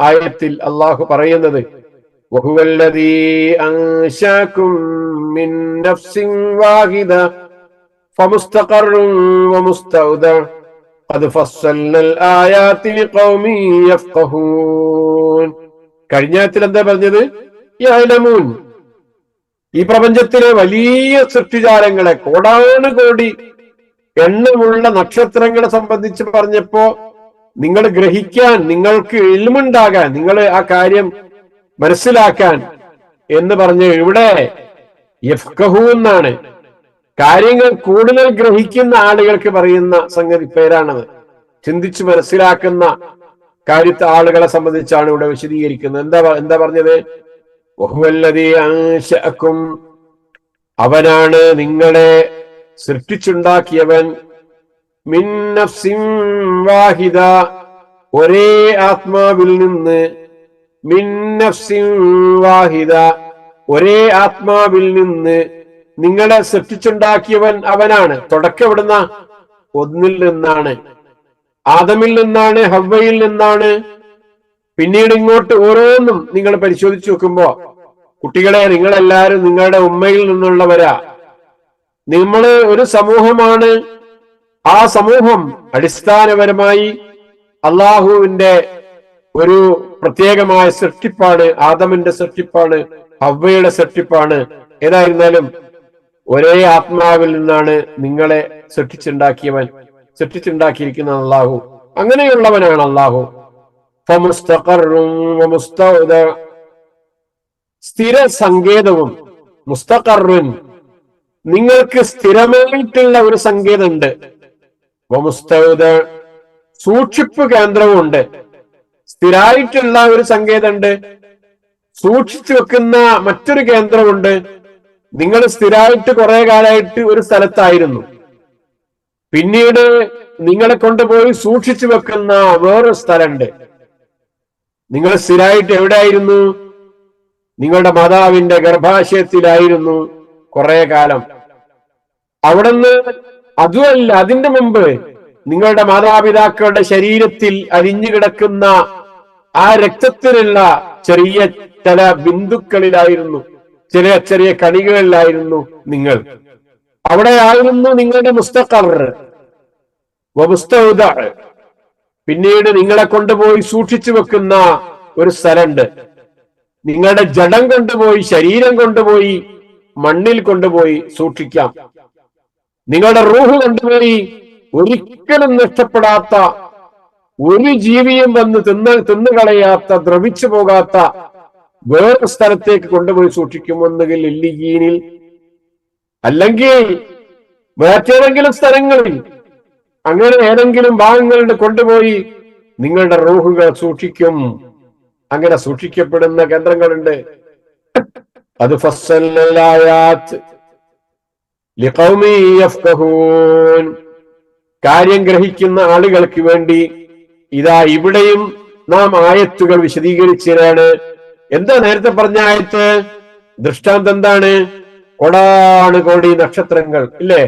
ആയത്തിൽ അള്ളാഹു പറയുന്നത്. വഹുവല്ലദീ അൻശാകും മിൻ നഫ്സിൻ വാഹിദ ഫമുസ്തഖറുൻ വമുസ്തൗദഅ ഖദ് ഫസ്സൽനൽ ആയാതി ലിഖൗമി യഫ്ഖഹൂൻ. കഴിഞ്ഞ ആയത്തിൽ എന്താ പറഞ്ഞത്? യഅലമൂൻ. ഈ പ്രപഞ്ചത്തിലെ വലിയ സൃഷ്ടിജാലങ്ങളെ, കോടാനുകോടി എണ്ണമുള്ള നക്ഷത്രങ്ങളെ സംബന്ധിച്ച് പറഞ്ഞപ്പോ നിങ്ങൾ ഗ്രഹിക്കാൻ, നിങ്ങൾക്ക് ഇൽമുണ്ടാകാൻ, നിങ്ങൾ ആ കാര്യം മനസ്സിലാക്കാൻ എന്ന് പറഞ്ഞ് ഇവിടെ യഫ്ഖഹൂ എന്നാണ്. കാര്യങ്ങൾ കൂടുതൽ ഗ്രഹിക്കുന്ന ആളുകൾക്ക് പറയുന്ന സംഗതി പേരാണത്. ചിന്തിച്ച് മനസ്സിലാക്കുന്ന കാര്യത്തെ ആളുകളെ സംബന്ധിച്ചാണ് ഇവിടെ വിശദീകരിക്കുന്നത്. എന്താ പറഞ്ഞത്? വഹുവല്ലദീ അൻശഅകും, അവനാണ് നിങ്ങളെ സൃഷ്ടിച്ചുണ്ടാക്കിയവൻ, മിൻ നഫ്സിൻ വാഹിദ, ഒരേ ആത്മാവിൽ നിന്ന്, മിൻ നഫ്സിൻ വാഹിദ, ഒരേ ആത്മാവിൽ നിന്ന് നിങ്ങളെ സൃഷ്ടിച്ചുണ്ടാക്കിയവൻ അവനാണ്. തുടക്കം എവിടുന്ന? ഒന്നിൽ നിന്നാണ്, ആദമിൽ നിന്നാണ്, ഹവ്വയിൽ നിന്നാണ്. പിന്നീട് ഇങ്ങോട്ട് ഓരോന്നും നിങ്ങൾ പരിശോധിച്ചു നോക്കുമ്പോ, കുട്ടികളെ, നിങ്ങളെല്ലാരും നിങ്ങളുടെ ഉമ്മയിൽ നിന്നുള്ളവരാ. നമ്മള് ഒരു സമൂഹമാണ്. ആ സമൂഹം അടിസ്ഥാനപരമായി അള്ളാഹുവിന്റെ ഒരു പ്രത്യേകമായ സൃഷ്ടിപ്പാണ്. ആദമിന്റെ സൃഷ്ടിപ്പാണ്, ഹവ്വയുടെ സൃഷ്ടിപ്പാണ്. ഏതായിരുന്നാലും ഒരേ ആത്മാവിൽ നിന്നാണ് നിങ്ങളെ സൃഷ്ടിച്ചുണ്ടാക്കിയിരിക്കുന്ന അള്ളാഹു. അങ്ങനെയുള്ളവനാണ് അള്ളാഹു. സ്ഥിര സങ്കേതവും, മുസ്തഖറുൻ, നിങ്ങൾക്ക് സ്ഥിരമായിട്ടുള്ള ഒരു സങ്കേതമുണ്ട്. സൂക്ഷിപ്പ് കേന്ദ്രവും ഉണ്ട്. സ്ഥിരമായിട്ടുള്ള ഒരു സങ്കേതമുണ്ട്, സൂക്ഷിച്ചു വെക്കുന്ന മറ്റൊരു കേന്ദ്രമുണ്ട്. നിങ്ങൾ സ്ഥിരമായിട്ട് കുറെ കാലമായിട്ട് ഒരു സ്ഥലത്തായിരുന്നു, പിന്നീട് നിങ്ങളെ കൊണ്ടുപോയി സൂക്ഷിച്ചു വെക്കുന്ന വേറൊരു സ്ഥലമുണ്ട്. നിങ്ങൾ സ്ഥിരമായിട്ട് എവിടെയായിരുന്നു? നിങ്ങളുടെ മാതാവിന്റെ ഗർഭാശയത്തിലായിരുന്നു കുറെ കാലം. അവിടുന്ന് അതുമല്ല, അതിന്റെ മുമ്പ് നിങ്ങളുടെ മാതാപിതാക്കളുടെ ശരീരത്തിൽ അരിഞ്ഞു കിടക്കുന്ന ആ രക്തത്തിലുള്ള ചെറിയ ചില ബിന്ദുക്കളിലായിരുന്നു, ചെറിയ ചെറിയ കണികളിലായിരുന്നു നിങ്ങൾ. അവിടെയായിരുന്നു നിങ്ങളുടെ മുസ്തഖർ വമുസ്തൗദ. പിന്നീട് നിങ്ങളെ കൊണ്ടുപോയി സൂക്ഷിച്ചു വെക്കുന്ന ഒരു സ്ഥലമുണ്ട്. നിങ്ങളുടെ ജഡം കൊണ്ടുപോയി, ശരീരം കൊണ്ടുപോയി മണ്ണിൽ കൊണ്ടുപോയി സൂക്ഷിക്കാം. നിങ്ങളുടെ റൂഹ് കൊണ്ടുപോയി ഒരിക്കലും നഷ്ടപ്പെടാത്ത, ഒരു ജീവിയും വന്ന് തിന്നുകളയാത്ത, ദ്രവിച്ചു പോകാത്ത വേറെ സ്ഥലത്തേക്ക് കൊണ്ടുപോയി സൂക്ഷിക്കും. ഒന്നുകിൽ ഇല്ലിയീനിൽ, അല്ലെങ്കിൽ മറ്റേതെങ്കിലും സ്ഥലങ്ങളിൽ, അങ്ങനെ ഏതെങ്കിലും ഭാഗങ്ങളിൽ കൊണ്ടുപോയി നിങ്ങളുടെ റൂഹുകൾ സൂക്ഷിക്കും. അങ്ങനെ സൂക്ഷിക്കപ്പെടുന്ന കേന്ദ്രങ്ങളുണ്ട്. അത് ഫസ്സൽനൽ ആയാത്ത് ലിഖൗമി യഫ്ഖഹൂൻ. കാര്യം ഗ്രഹിക്കുന്ന ആളുകൾക്ക് വേണ്ടി ഇതാ ഇവിടെയും നാം ആയത്തുകൾ വിശദീകരിച്ചതാണ്. എന്താ നേരത്തെ പറഞ്ഞ ആയത്ത്? ദൃഷ്ടാന്തം എന്താണ്? കോടാനുകോടി നക്ഷത്രങ്ങൾ ഇല്ലേ?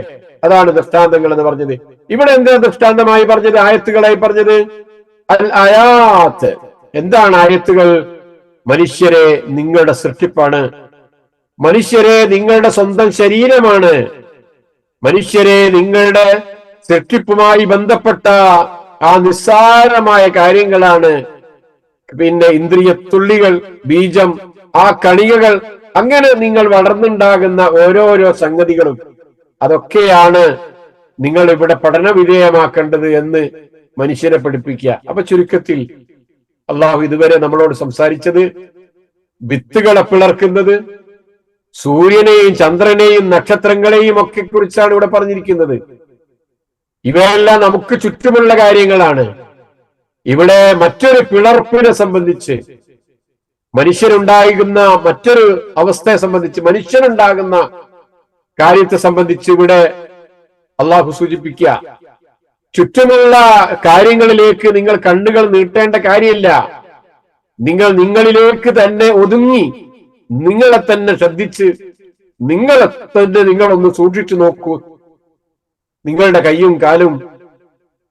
അതാണ് ദൃഷ്ടാന്തങ്ങൾ എന്ന് പറഞ്ഞത്. ഇവിടെ എന്താ ദൃഷ്ടാന്തമായി പറഞ്ഞത്, ആയത്തുകളായി പറഞ്ഞത്? അൽ ആയാത്ത്. എന്താണ് ആയത്തുകൾ? മനുഷ്യരെ നിങ്ങളുടെ സൃഷ്ടിപ്പാണ്, മനുഷ്യരെ നിങ്ങളുടെ സ്വന്തം ശരീരമാണ്, മനുഷ്യരെ നിങ്ങളുടെ സൃഷ്ടിപ്പുമായി ബന്ധപ്പെട്ട ആ നിസ്സാരമായ കാര്യങ്ങളാണ്. പിന്നെ ഇന്ദ്രിയ തുള്ളികൾ, ബീജം, ആ കണികകൾ, അങ്ങനെ നിങ്ങൾ വളർന്നുണ്ടാകുന്ന ഓരോരോ സംഗതികളും അതൊക്കെയാണ് നിങ്ങൾ ഇവിടെ പഠന വിധേയമാക്കേണ്ടത് എന്ന് മനുഷ്യരെ പഠിപ്പിക്കുക. അപ്പൊ ചുരുക്കത്തിൽ അള്ളാഹു ഇതുവരെ നമ്മളോട് സംസാരിച്ചത് വിത്തുകളെ പിളർക്കുന്നത്, സൂര്യനെയും ചന്ദ്രനെയും നക്ഷത്രങ്ങളെയും ഒക്കെ കുറിച്ചാണ് ഇവിടെ പറഞ്ഞിരിക്കുന്നത്. ഇവയെല്ലാം നമുക്ക് ചുറ്റുമുള്ള കാര്യങ്ങളാണ്. ഇവിടെ മറ്റൊരു പിളർപ്പിനെ സംബന്ധിച്ച്, മനുഷ്യനുണ്ടാകുന്ന മറ്റൊരു അവസ്ഥയെ സംബന്ധിച്ച്, മനുഷ്യനുണ്ടാകുന്ന കാര്യത്തെ സംബന്ധിച്ച് ഇവിടെ അള്ളാഹു സൂചിപ്പിക്കുക. ചുറ്റുമുള്ള കാര്യങ്ങളിലേക്ക് നിങ്ങൾ കണ്ണുകൾ നീട്ടേണ്ട കാര്യമില്ല. നിങ്ങൾ നിങ്ങളിലേക്ക് തന്നെ ഒതുങ്ങി നിങ്ങളെ തന്നെ ശ്രദ്ധിച്ച് നിങ്ങളെ തന്നെ നിങ്ങളൊന്ന് സൂക്ഷിച്ചു നോക്കൂ. നിങ്ങളുടെ കൈയും കാലും,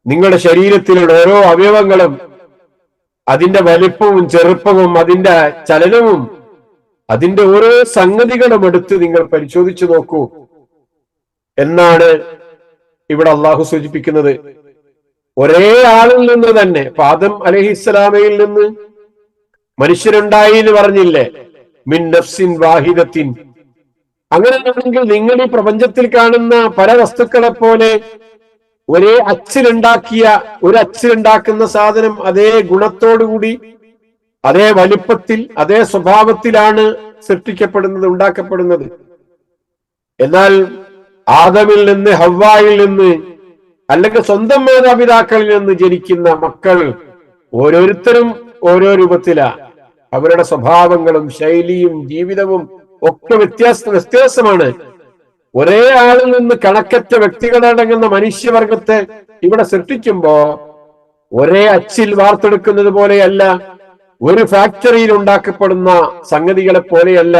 നിങ്ങളുടെ ശരീരത്തിലുള്ള ഓരോ അവയവങ്ങളും, അതിന്റെ വലിപ്പവും ചെറുപ്പവും അതിന്റെ ചലനവും അതിന്റെ ഓരോ സംഗതികളും എടുത്ത് നിങ്ങൾ പരിശോധിച്ചു നോക്കൂ എന്നാണ് ഇവിടെ അള്ളാഹു സൂചിപ്പിക്കുന്നത്. ഒരേ ആളിൽ നിന്ന് തന്നെ, ആദം അലൈഹിസ്സലാമയിൽ നിന്ന് മനുഷ്യരുണ്ടായി എന്ന് പറഞ്ഞില്ലേ? മിൻ നഫ്സിൻ വാഹിദത്തിൻ. അങ്ങനെയാണെങ്കിൽ നിങ്ങൾ ഈ പ്രപഞ്ചത്തിൽ കാണുന്ന പല വസ്തുക്കളെ പോലെ ഒരേ അച്ചിലുണ്ടാക്കുന്ന സാധനം അതേ ഗുണത്തോടുകൂടി, അതേ വലിപ്പത്തിൽ, അതേ സ്വഭാവത്തിലാണ് സൃഷ്ടിക്കപ്പെടുന്നത്, ഉണ്ടാക്കപ്പെടുന്നത്. എന്നാൽ ആദമിൽ നിന്ന്, ഹവ്വായിൽ നിന്ന്, അല്ലെങ്കിൽ സ്വന്തം മാതാപിതാക്കളിൽ നിന്ന് ജനിക്കുന്ന മക്കൾ ഓരോരുത്തരും ഓരോ രൂപത്തിലാ. അവരുടെ സ്വഭാവങ്ങളും ശൈലിയും ജീവിതവും ഒക്കെ വ്യത്യാസമാണ്. ഒരേ ആളിൽ നിന്ന് കണക്കറ്റ വ്യക്തികളടങ്ങുന്ന മനുഷ്യവർഗത്തെ ഇവിടെ സൃഷ്ടിക്കുമ്പോ ഒരേ അച്ചിൽ വാർത്തെടുക്കുന്നത് പോലെയല്ല, ഒരു ഫാക്ടറിയിൽ ഉണ്ടാക്കപ്പെടുന്ന സംഗതികളെ പോലെയല്ല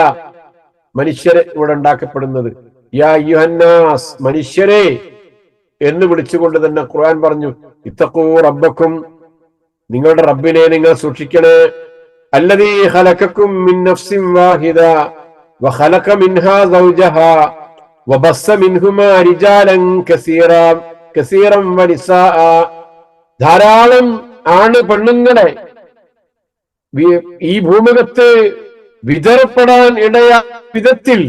മനുഷ്യരെ ഇവിടെ ഉണ്ടാക്കപ്പെടുന്നത്. യാ യുഹന്നാസ്, മനുഷ്യരെ എന്ന് വിളിച്ചുകൊണ്ട് തന്നെ ഖുർആൻ പറഞ്ഞു, ഇത്തഖൂ റബ്ബക്കും, നിങ്ങളുടെ റബ്ബിനെ നിങ്ങൾ സൂക്ഷിക്കണേ. അല്ലദീ ഖലഖക്കും മിൻ നഫ്സിൻ വാഹിദ വഖലഖ മിൻഹാ സൗജഹാ വബസ്സ മിൻഹുമാ റിജാലൻ കസീറൻ വനിസാഅ. ധാരാളം ആണ് പെണ്ണുങ്ങളെ ഈ ഭൂമുഖത്ത് വിതരപ്പെടാൻ ഇടയ വിധത്തിൽ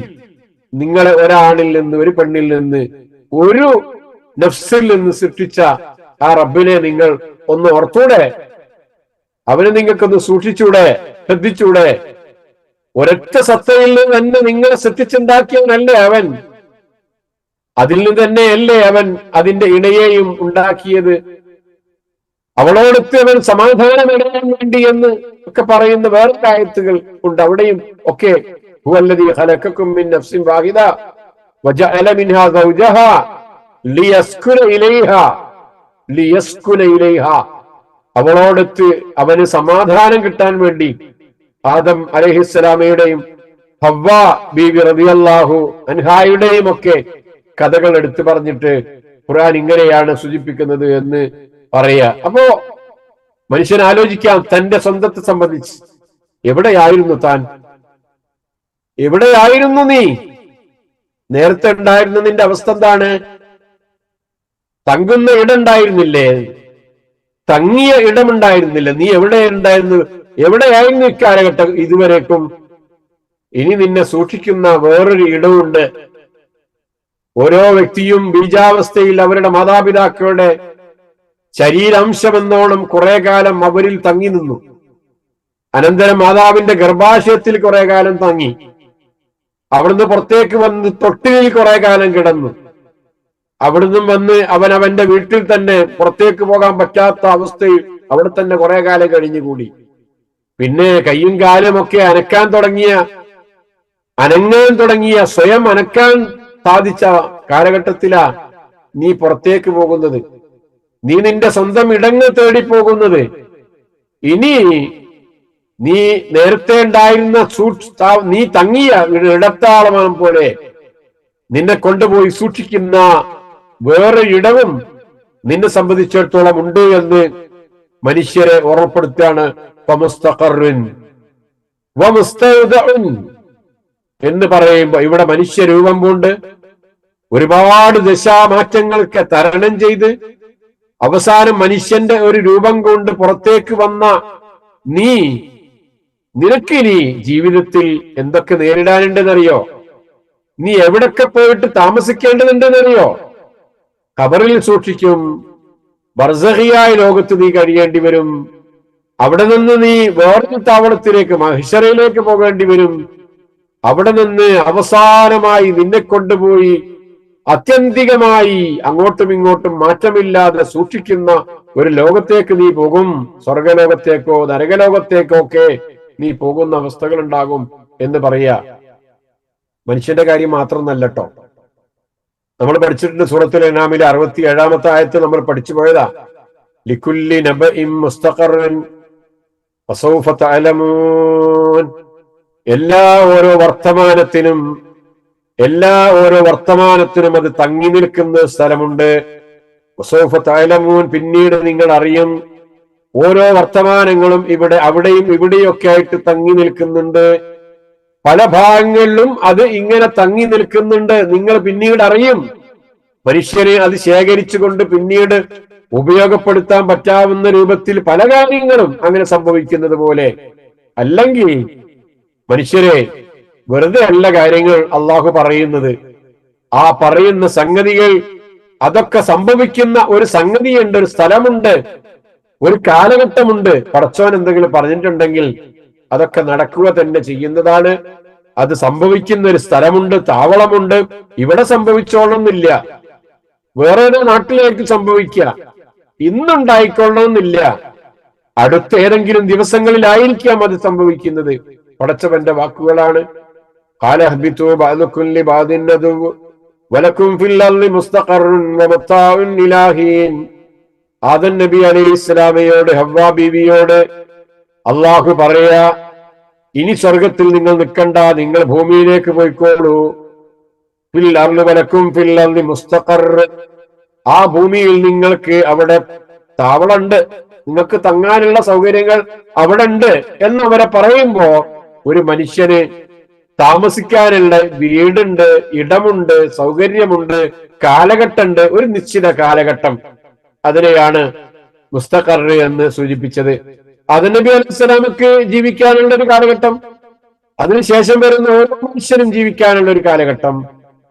നിങ്ങളെ ഒരാണിൽ നിന്ന്, ഒരു പെണ്ണിൽ നിന്ന്, ഒരു നഫ്സിൽ നിന്ന് സൃഷ്ടിച്ച ആ റബ്ബിനെ നിങ്ങൾ ഒന്ന് ഓർത്തൂടെ? അവനെ നിങ്ങൾക്കൊന്ന് സൂക്ഷിച്ചൂടെ, ശ്രദ്ധിച്ചൂടെ? ഒരൊറ്റ സത്തയിൽ നിന്ന് തന്നെ നിങ്ങളെ സൃഷ്ടിച്ചുണ്ടാക്കിയവനല്ലേ അവൻ? അതിൽ നിന്ന് തന്നെയല്ലേ അവൻ അതിന്റെ ഇണയെയും ഉണ്ടാക്കിയത്? അവളോടൊത്ത് അവൻ സമാധാനം ഇടാൻ വേണ്ടി എന്ന് ഒക്കെ പറയുന്ന വേറെ ആയത്തുകൾ ഉണ്ട്. അവിടെയും ഒക്കെ ഹുവല്ലദീ ഖലഖക്കും മിൻ നഫ്സിൻ വാഹിദ വജഅല മിൻഹാ സൗജഹാ ലിയസ്കുന ഇലൈഹാ. അവളോടൊത്ത് അവന് സമാധാനം കിട്ടാൻ വേണ്ടി ആദം അലൈഹിസ്സലാമയുടെയും ഹവ്വ ബീവി റളിയല്ലാഹു അൻഹായുടെയും ഒക്കെ കഥകൾ എടുത്തു പറഞ്ഞിട്ട് ഖുർആൻ ഇങ്ങനെയാണ് സൂചിപ്പിക്കുന്നത് എന്ന് പറയാ. അപ്പോ മനുഷ്യൻ ആലോചിക്കാം, തന്റെ സ്വന്തത്തെ സംബന്ധിച്ച് എവിടെയായിരുന്നു താൻ? എവിടെയായിരുന്നു നീ? നേരത്തെ ഉണ്ടായിരുന്ന നിന്റെ അവസ്ഥ എന്താണ്? തങ്ങുന്ന ഇടമുണ്ടായിരുന്നില്ലേ? തങ്ങിയ ഇടമുണ്ടായിരുന്നില്ല? നീ എവിടെ ഉണ്ടായിരുന്നു? എവിടെയായിരുന്നു ഇക്കാലഘട്ടം ഇതുവരേക്കും? ഇനി നിന്നെ സൂക്ഷിക്കുന്ന വേറൊരു ഇടമുണ്ട്. ഓരോ വ്യക്തിയും ബീജാവസ്ഥയിൽ അവരുടെ മാതാപിതാക്കളുടെ ശരീരാംശമെന്നോണം കുറെ കാലം അവരിൽ തങ്ങി നിന്നു. അനന്തരം മാതാവിന്റെ ഗർഭാശയത്തിൽ കുറെ കാലം തങ്ങി. അവിടുന്ന് പുറത്തേക്ക് വന്ന് തൊട്ടിലിൽ കുറെ കാലം കിടന്നു. അവിടുന്ന് വന്ന് അവന്റെ വീട്ടിൽ തന്നെ പുറത്തേക്ക് പോകാൻ പറ്റാത്ത അവസ്ഥയിൽ അവിടെ തന്നെ കുറെ കാലം കഴിഞ്ഞുകൂടി. പിന്നെ കയ്യും കാലും ഒക്കെ അനങ്ങാൻ തുടങ്ങിയ സ്വയം അനക്കാൻ സാധിച്ച കാലഘട്ടത്തിലാ നീ പുറത്തേക്ക് പോകുന്നത്. നീ നിന്റെ സ്വന്തം ഇടങ്ങൾ തേടിപ്പോകുന്നത്. ഇനി നീ നേരത്തെ ഉണ്ടായിരുന്ന നീ തങ്ങിയ ഇടത്താളമം പോലെ നിന്നെ കൊണ്ടുപോയി സൂക്ഷിക്കുന്ന വേറെ ഇടവും നിന്നെ സംബന്ധിച്ചിടത്തോളം ഉണ്ട് എന്ന് മനുഷ്യരെ ഓർമ്മപ്പെടുത്താണ് എന്ന് പറയുമ്പോ ഇവിടെ മനുഷ്യരൂപം കൊണ്ട് ഒരുപാട് ദശാമാറ്റങ്ങൾക്ക് തരണം ചെയ്ത് അവസാനം മനുഷ്യന്റെ ഒരു രൂപം കൊണ്ട് പുറത്തേക്ക് വന്ന നിനക്കിനി ജീവിതത്തിൽ എന്തൊക്കെ നേരിടാനുണ്ടെന്നറിയോ? നീ എവിടൊക്കെ പോയിട്ട് താമസിക്കേണ്ടതുണ്ടെന്നറിയോ? ഖബറിൽ സൂക്ഷിക്കും, ബർസഖിയായ ലോകത്ത് നീ കഴിയേണ്ടി വരും, അവിടെ നിന്ന് നീ വേറൊരു താവളത്തിലേക്ക് മഹ്ശറയിലേക്ക് പോകേണ്ടി വരും, അവിടെ നിന്ന് അവസാനമായി നിന്നെ കൊണ്ടുപോയി അത്യന്തികമായി അങ്ങോട്ടും ഇങ്ങോട്ടും മാറ്റമില്ലാതെ സൂക്ഷിക്കുന്ന ഒരു ലോകത്തേക്ക് നീ പോകും. സ്വർഗലോകത്തേക്കോ നരകലോകത്തേക്കോ ഒക്കെ നീ പോകുന്ന അവസ്ഥകൾ ഉണ്ടാകും എന്ന് പറയാ. മനുഷ്യന്റെ കാര്യം മാത്രമൊന്നല്ലോ. നമ്മൾ പഠിച്ചിട്ടുണ്ട് സൂറത്തുൽ അൻആമിലെ 67-ാമത്തെ ആയത്ത് നമ്മൾ പഠിച്ചു പോയതാ. ലികുല്ലി നബഇൻ മുസ്തഖറൻ വസൗഫ തഅലമൂൻ. എല്ലാ ഓരോ വർത്തമാനത്തിനും അത് തങ്ങി നിൽക്കുന്ന സ്ഥലമുണ്ട്. വസൗഫ തഅലമൂൻ, പിന്നീട് നിങ്ങൾ അറിയും. ഓരോ വർത്തമാനങ്ങളും അവിടെയും ഇവിടെയൊക്കെ ആയിട്ട് തങ്ങി നിൽക്കുന്നുണ്ട്. പല ഭാഗങ്ങളിലും അത് ഇങ്ങനെ തങ്ങി നിൽക്കുന്നുണ്ട്. നിങ്ങൾ പിന്നീട് അറിയും. മനുഷ്യനെ അത് ശേഖരിച്ചുകൊണ്ട് പിന്നീട് ഉപയോഗപ്പെടുത്താൻ പറ്റാവുന്ന രൂപത്തിൽ പല കാര്യങ്ങളും അങ്ങനെ സംഭവിക്കുന്നത് പോലെ. അല്ലെങ്കിൽ മനുഷ്യരെ വെറുതെ അല്ല കാര്യങ്ങൾ അള്ളാഹു പറയുന്നത്. ആ പറയുന്ന സംഗതികൾ അതൊക്കെ സംഭവിക്കുന്ന ഒരു സംഗതിയുണ്ട്, ഒരു സ്ഥലമുണ്ട്, ഒരു കാലഘട്ടമുണ്ട്. പടച്ചോൻ എന്തെങ്കിലും പറഞ്ഞിട്ടുണ്ടെങ്കിൽ അതൊക്കെ നടക്കുക തന്നെ ചെയ്യുന്നതാണ്. അത് സംഭവിക്കുന്ന ഒരു സ്ഥലമുണ്ട്, താവളമുണ്ട്. ഇവിടെ സംഭവിച്ചോളണമെന്നില്ല, വേറെ ഏതോ നാട്ടിലേക്ക് സംഭവിക്കുക, ഇന്നുണ്ടായിക്കൊള്ളണമെന്നില്ല, അടുത്ത ഏതെങ്കിലും ദിവസങ്ങളിലായിരിക്കാം അത് സംഭവിക്കുന്നത്. പടച്ചവന്റെ വാക്കുകളാണ്. ആദം നബി അലൈഹി ഇസ്ലാമയോട് ഹവ്വാ ബീവിയോട് അള്ളാഹു പറയാ, ഇനി സ്വർഗത്തിൽ നിങ്ങൾ നിൽക്കണ്ട, നിങ്ങൾ ഭൂമിയിലേക്ക് പോയിക്കോളൂ. ആ ഭൂമിയിൽ നിങ്ങൾക്ക് അവിടെ താവളുണ്ട്, നിങ്ങൾക്ക് തങ്ങാനുള്ള സൗകര്യങ്ങൾ അവിടെ ഉണ്ട് എന്നവരെ പറയുമ്പോ ഒരു മനുഷ്യന് താമസിക്കാനുള്ള വീടുണ്ട്, ഇടമുണ്ട്, സൗകര്യമുണ്ട്, കാലഘട്ടമുണ്ട്, ഒരു നിശ്ചിത കാലഘട്ടം. അതിനെയാണ് മുസ്തഖർ എന്ന് സൂചിപ്പിച്ചത്. ആദം നബി അലൈഹി സ്വലാമക്ക് ജീവിക്കാനുള്ള ഒരു കാലഘട്ടം, അതിനുശേഷം വരുന്ന ഓരോ മനുഷ്യനും ജീവിക്കാനുള്ള ഒരു കാലഘട്ടം,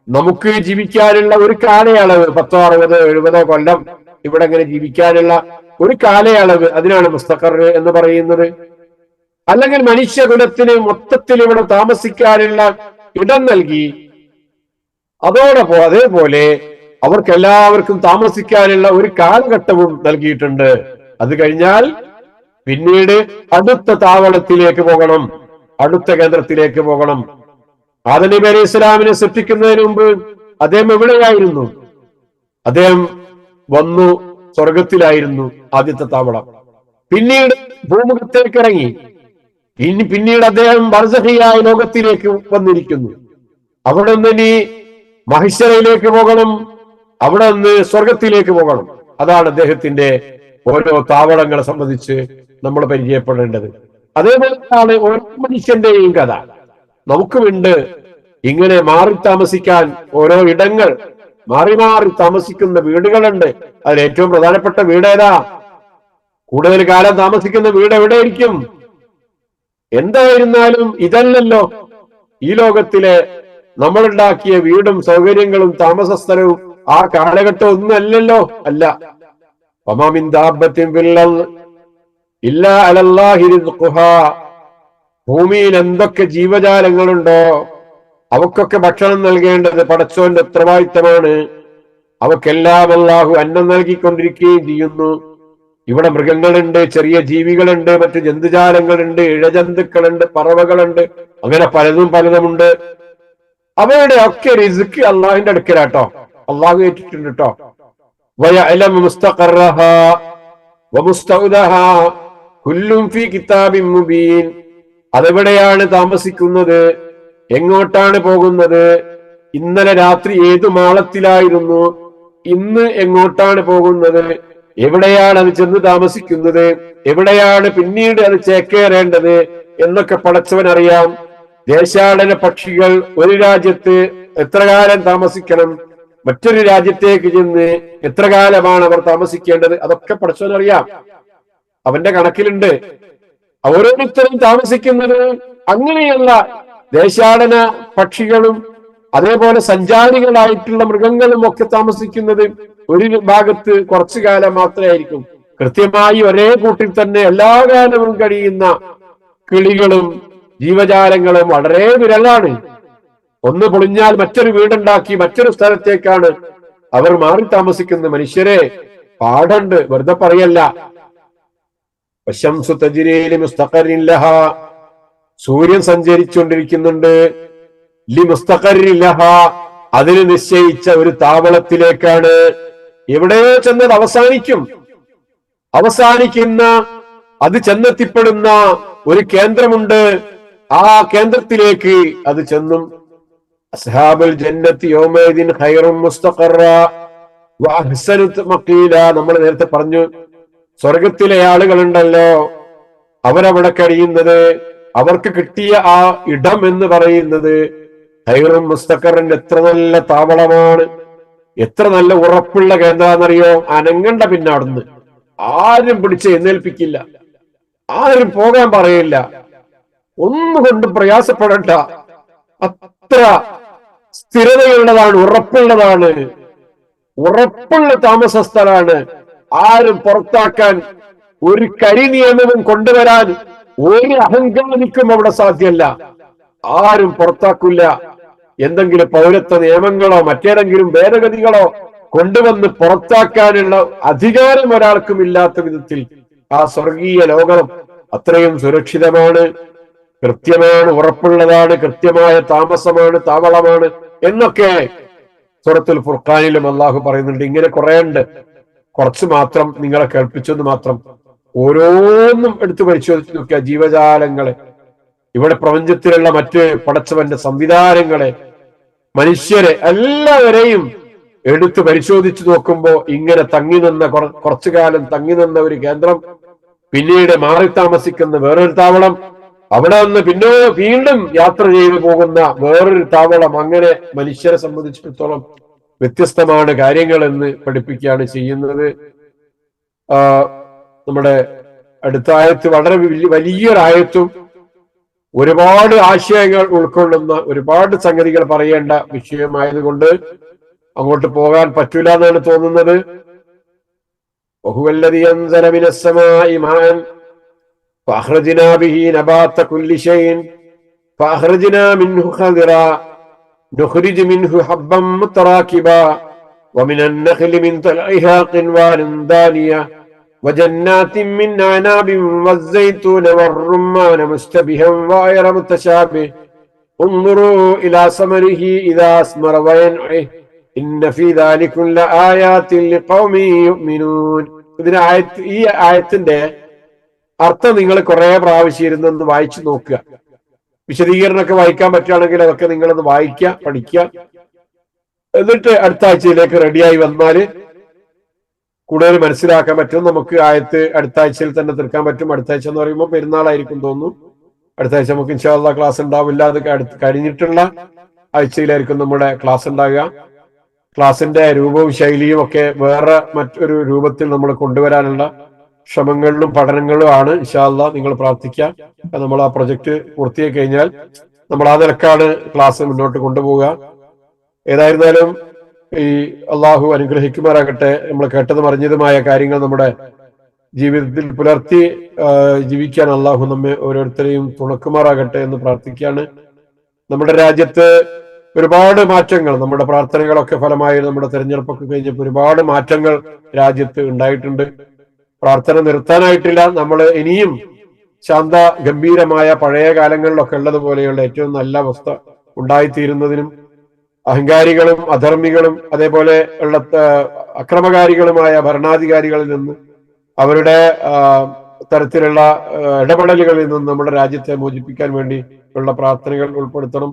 നമുക്ക് ജീവിക്കാനുള്ള ഒരു കാലയളവ് 10, 60, 70 കൊല്ലം ഇവിടെ ഇങ്ങനെ ജീവിക്കാനുള്ള ഒരു കാലയളവ്, അതിനാണ് മുസ്തഖർ എന്ന് പറയുന്നത്. അല്ലെങ്കിൽ മനുഷ്യകുലത്തിന് മൊത്തത്തിൽ ഇവിടെ താമസിക്കാനുള്ള ഇടം നൽകി. അതേപോലെ അവർക്കെല്ലാവർക്കും താമസിക്കാനുള്ള ഒരു കാലഘട്ടവും നൽകിയിട്ടുണ്ട്. അത് കഴിഞ്ഞാൽ പിന്നീട് അടുത്ത താവളത്തിലേക്ക് പോകണം, അടുത്ത കേന്ദ്രത്തിലേക്ക് പോകണം. ആദം നബി അലൈഹി ഇസ്ലാമിനെ സൃഷ്ടിക്കുന്നതിന് മുമ്പ് അദ്ദേഹം എവിടെയായിരുന്നു? അദ്ദേഹം വന്നു സ്വർഗത്തിലായിരുന്നു ആദ്യത്തെ താവളം. പിന്നീട് ഭൂമുഖത്തേക്ക് ഇറങ്ങി. പിന്നീട് അദ്ദേഹം ബർസഖിയായ ലോകത്തിലേക്ക് വന്നിരിക്കുന്നു. അവിടെ നിന്ന് ഇനി മഹ്ശറയിലേക്ക് പോകണം, അവിടെ നിന്ന് സ്വർഗത്തിലേക്ക് പോകണം. അതാണ് അദ്ദേഹത്തിന്റെ ഓരോ താവളങ്ങളെ സംബന്ധിച്ച് നമ്മൾ പരിചയപ്പെടേണ്ടത്. അതേപോലെയാണ് ഓരോ മനുഷ്യന്റെയും കഥ. നമുക്കുമുണ്ട് ഇങ്ങനെ മാറി താമസിക്കാൻ ഓരോ ഇടങ്ങൾ, മാറി മാറി താമസിക്കുന്ന വീടുകളുണ്ട്. അതിൽ ഏറ്റവും പ്രധാനപ്പെട്ട വീട് ഏതാ? കൂടുതൽ കാലം താമസിക്കുന്ന വീട് എവിടെയായിരിക്കും? എന്തായിരുന്നാലും ഇതല്ലല്ലോ ഈ ലോകത്തിലെ നമ്മളുണ്ടാക്കിയ വീടും സൗകര്യങ്ങളും താമസ സ്ഥലവും ആ കാലഘട്ടം ഒന്നും അല്ലല്ലോ. അല്ല. ഭൂമിയിൽ എന്തൊക്കെ ജീവജാലങ്ങളുണ്ടോ അവക്കൊക്കെ ഭക്ഷണം നൽകേണ്ടത് പടച്ചോന്റെ ഉത്തരവാദിത്തമാണ്. അവക്കെല്ലാം അല്ലാഹു അന്നം നൽകിക്കൊണ്ടിരിക്കുകയും ചെയ്യുന്നു. ഇവിടെ മൃഗങ്ങളുണ്ട്, ചെറിയ ജീവികളുണ്ട്, മറ്റു ജന്തുജാലങ്ങളുണ്ട്, ഇഴജന്തുക്കളുണ്ട്, പറവകളുണ്ട്, അങ്ങനെ പലതുമുണ്ട്. അവയുടെ ഒക്കെ റിസ്ക് അള്ളാഹുവിന്റെ അടുക്കലാട്ടോ. അള്ളാഹു ഏറ്റിട്ടുണ്ട് കേട്ടോ. വയഅലമു മുസ്തഖറഹാ വമുസ്തൗദഹാ കുല്ലും ഫീ കിതാബിൻ മുബീൻ. അതെവിടെയാണ് താമസിക്കുന്നത്, എങ്ങോട്ടാണ് പോകുന്നത്, ഇന്നലെ രാത്രി ഏതു മാളത്തിലായിരുന്നു, ഇന്ന് എങ്ങോട്ടാണ് പോകുന്നത്, എവിടെയാണ് അത് ചെന്ന് താമസിക്കുന്നത്, എവിടെയാണ് പിന്നീട് അത് ചേക്കേറേണ്ടത് എന്നൊക്കെ പടച്ചവൻ അറിയാം. ദേശാടന പക്ഷികൾ ഒരു രാജ്യത്ത് എത്ര കാലം താമസിക്കണം, മറ്റൊരു രാജ്യത്തേക്ക് ചെന്ന് എത്ര കാലമാണ് അവർ താമസിക്കേണ്ടത്, അതൊക്കെ പടച്ചവൻ അറിയാം. അവന്റെ കണക്കിലുണ്ട്. ഓരോരുത്തരും താമസിക്കുന്നത് അങ്ങനെയുള്ള ദേശാടന പക്ഷികളും അതേപോലെ സഞ്ചാരികളായിട്ടുള്ള മൃഗങ്ങളും ഒക്കെ താമസിക്കുന്നത് ഒരു ഭാഗത്ത് കുറച്ചു കാലം മാത്രമായിരിക്കും. കൃത്യമായി ഒരേ കൂട്ടിൽ തന്നെ എല്ലാ കാലവും കഴിയുന്ന കിളികളും ജീവജാലങ്ങളും വളരെ വിരളാണ്. ഒന്ന് പൊളിഞ്ഞാൽ മറ്റൊരു വീടുണ്ടാക്കി മറ്റൊരു സ്ഥലത്തേക്കാണ് അവർ മാറി താമസിക്കുന്നത്. മനുഷ്യരെ പാടുണ്ട്, വെറുതെ പറയല്ല. വശംസു തജ്രീ ലിമുസ്തഖറിൻ ലഹാ, സൂര്യൻ സഞ്ചരിച്ചുകൊണ്ടിരിക്കുന്നുണ്ട്. ലിമുസ്തഖറിൻ ലഹാ, അതിന് നിശ്ചയിച്ച ഒരു താവളത്തിലേക്കാണ്. എവിടെയോ ചെന്നത് അവസാനിക്കുന്ന അത് ചെന്നെത്തിപ്പെടുന്ന ഒരു കേന്ദ്രമുണ്ട്. ആ കേന്ദ്രത്തിലേക്ക് അത് ചെന്നും. അസ്ഹാബുൽ ജന്നത്തി യൗമഇദിൻ ഖൈറും മുസ്തഖറ വഅഹ്സനു മഖീല. നമ്മൾ നേരത്തെ പറഞ്ഞു, സ്വർഗത്തിലെ ആളുകളുണ്ടല്ലോ, അവരവിടെ കഴിയുന്നത്, അവർക്ക് കിട്ടിയ ആ ഇടം എന്ന് പറയുന്നത് ഖൈറും മുസ്തഖറിന്റെ എത്ര നല്ല താവളമാണ്, എത്ര നല്ല ഉറപ്പുള്ള കേന്ദ്രാന്നറിയോ. അനങ്ങണ്ട പിന്നെ അവിടുന്ന് ആരും പിടിച്ച് എഴുന്നേൽപ്പിക്കില്ല, ആരും പോകാൻ പറയില്ല, ഒന്നുകൊണ്ട് പ്രയാസപ്പെടണ്ട. അത്ര സ്ഥിരതയുള്ളതാണ്, ഉറപ്പുള്ള താമസ സ്ഥലമാണ്. ആരും പുറത്താക്കാൻ, ഒരു കരി നിയമവും കൊണ്ടുവരാൻ ഒരു അഹങ്കാരിക്കും അവിടെ സാധ്യമല്ല. ആരും പുറത്താക്കില്ല. എന്തെങ്കിലും പൗരത്വ നിയമങ്ങളോ മറ്റേതെങ്കിലും ഭേദഗതികളോ കൊണ്ടുവന്ന് പുറത്താക്കാനുള്ള അധികാരം ഒരാൾക്കും ഇല്ലാത്ത വിധത്തിൽ ആ സ്വർഗീയ ലോകം അത്രയും സുരക്ഷിതമാണ്, കൃത്യമാണ്, ഉറപ്പുള്ളതാണ്, കൃത്യമായ താമസമാണ്, താവളമാണ് എന്നൊക്കെ സൂറത്തുൽ ഫുർഖാനിലും അള്ളാഹു പറയുന്നുണ്ട്. ഇങ്ങനെ കുറെ ഉണ്ട്, കുറച്ച് മാത്രം നിങ്ങളെ കേൾപ്പിച്ചെന്ന് മാത്രം. ഓരോന്നും എടുത്തു പരിശോധിച്ച് നോക്കിയ ജീവജാലങ്ങളെ, ഇവിടെ പ്രപഞ്ചത്തിലുള്ള മറ്റ് പടച്ചവന്റെ സംവിധാനങ്ങളെ, മനുഷ്യരെ എല്ലാവരെയും എടുത്തു പരിശോധിച്ചു നോക്കുമ്പോ ഇങ്ങനെ കുറച്ചു കാലം തങ്ങി നിന്ന ഒരു കേന്ദ്രം, പിന്നീട് മാറി താമസിക്കുന്ന വേറൊരു താവളം, അവിടെ നിന്ന് പിന്നെ വീണ്ടും യാത്ര ചെയ്തു പോകുന്ന വേറൊരു താവളം, അങ്ങനെ മനുഷ്യരെ സംബന്ധിച്ചിടത്തോളം വ്യത്യസ്തമാണ് കാര്യങ്ങൾ എന്ന് പഠിപ്പിക്കുകയാണ് ചെയ്യുന്നത്. നമ്മുടെ അടുത്ത ആയത്ത് വളരെ വലിയൊരായത്തും ഒരുപാട് ആശയങ്ങൾ ഉൾക്കൊള്ളുന്ന ഒരുപാട് സംഗതികൾ പറയേണ്ട വിഷയമായതുകൊണ്ട് അങ്ങോട്ട് പോകാൻ പറ്റൂല എന്നാണ് തോന്നുന്നത്. വഹുവല്ലദീ അൻസല മിനസ്സമാഇ മാഅൻ ഫഅഖ്റജ്നാ ബിഹി നബാത കുല്ലി ശൈഇൻ ഫഅഖ്റജ്നാ മിൻഹു ഖദിറാ നുഖ്രിജു മിൻഹു ഹബ്ബൻ മുതറാകിബാ വമിനൻ നഖ്ലി മിൻ തൽഇഹാ ഖിൻവാനുൻ ദാനിയ وجنات من عناب والزيتون والرمان مشتبها وغير متشابه انظروا إلى ثمره إذا أثمر وينعه إن في ذلك لآيات لقوم يؤمنون. ഈ ആയത്തിന്റെ അർത്ഥം നിങ്ങൾ കുറെ പ്രാവശ്യം ഇരുന്നൊന്ന് വായിച്ചു നോക്കുക. വിശദീകരണമൊക്കെ വായിക്കാൻ പറ്റുകയാണെങ്കിൽ അതൊക്കെ നിങ്ങളൊന്ന് വായിക്കുക, പഠിക്കുക. എന്നിട്ട് അടുത്ത ആഴ്ചയിലേക്ക് റെഡിയായി വന്നാല് കൂടുതൽ മനസ്സിലാക്കാൻ പറ്റും. നമുക്ക് ആയത്ത് അടുത്ത ആഴ്ചയിൽ തന്നെ തീർക്കാൻ പറ്റും. അടുത്ത ആഴ്ച എന്ന് പറയുമ്പോൾ പെരുന്നാളായിരിക്കും തോന്നുന്നു. അടുത്ത ആഴ്ച നമുക്ക് ഇൻഷാ അല്ലാഹ് ക്ലാസ് ഉണ്ടാവില്ല. അത് കഴിഞ്ഞിട്ടുള്ള ആഴ്ചയിലായിരിക്കും നമ്മുടെ ക്ലാസ് ഉണ്ടാകുക. ക്ലാസിന്റെ രൂപവും ശൈലിയും ഒക്കെ വേറെ മറ്റൊരു രൂപത്തിൽ നമ്മൾ കൊണ്ടുവരാനുള്ള ശ്രമങ്ങളിലും പഠനങ്ങളിലും ആണ്. ഇൻഷാ അല്ലാഹ് നിങ്ങൾ പ്രാർത്ഥിക്കുക. നമ്മൾ ആ പ്രൊജക്ട് പൂർത്തിയായി കഴിഞ്ഞാൽ നമ്മൾ ആ നിലക്കാണ് ക്ലാസ് മുന്നോട്ട് കൊണ്ടുപോവുക. ഏതായിരുന്നാലും ഈ അള്ളാഹു അനുഗ്രഹിക്കുമാറാകട്ടെ. നമ്മൾ കേട്ടതും അറിഞ്ഞതുമായ കാര്യങ്ങൾ നമ്മുടെ ജീവിതത്തിൽ പുലർത്തി ജീവിക്കാൻ അള്ളാഹു നമ്മെ ഓരോരുത്തരെയും തുണക്കുമാറാകട്ടെ എന്ന് പ്രാർത്ഥിക്കുകയാണ്. നമ്മുടെ രാജ്യത്ത് ഒരുപാട് മാറ്റങ്ങൾ, നമ്മുടെ പ്രാർത്ഥനകളൊക്കെ ഫലമായി നമ്മുടെ തെരഞ്ഞെടുപ്പൊക്കെ കഴിഞ്ഞപ്പോൾ ഒരുപാട് മാറ്റങ്ങൾ രാജ്യത്ത് ഉണ്ടായിട്ടുണ്ട്. പ്രാർത്ഥന നിർത്താനായിട്ടില്ല. നമ്മൾ ഇനിയും ശാന്ത ഗംഭീരമായ പഴയ കാലങ്ങളിലൊക്കെ ഉള്ളതുപോലെയുള്ള ഏറ്റവും നല്ല അവസ്ഥ ഉണ്ടായിത്തീരുന്നതിനും അഹങ്കാരികളും അധർമ്മികളും അതേപോലെ ഉള്ള അക്രമകാരികളുമായ ഭരണാധികാരികളിൽ നിന്ന് അവരുടെ തരത്തിലുള്ള ഇടപെടലുകളിൽ നിന്ന് നമ്മുടെ രാജ്യത്തെ മോചിപ്പിക്കാൻ വേണ്ടി ഉള്ള പ്രാർത്ഥനകൾ ഉൾപ്പെടുത്തണം.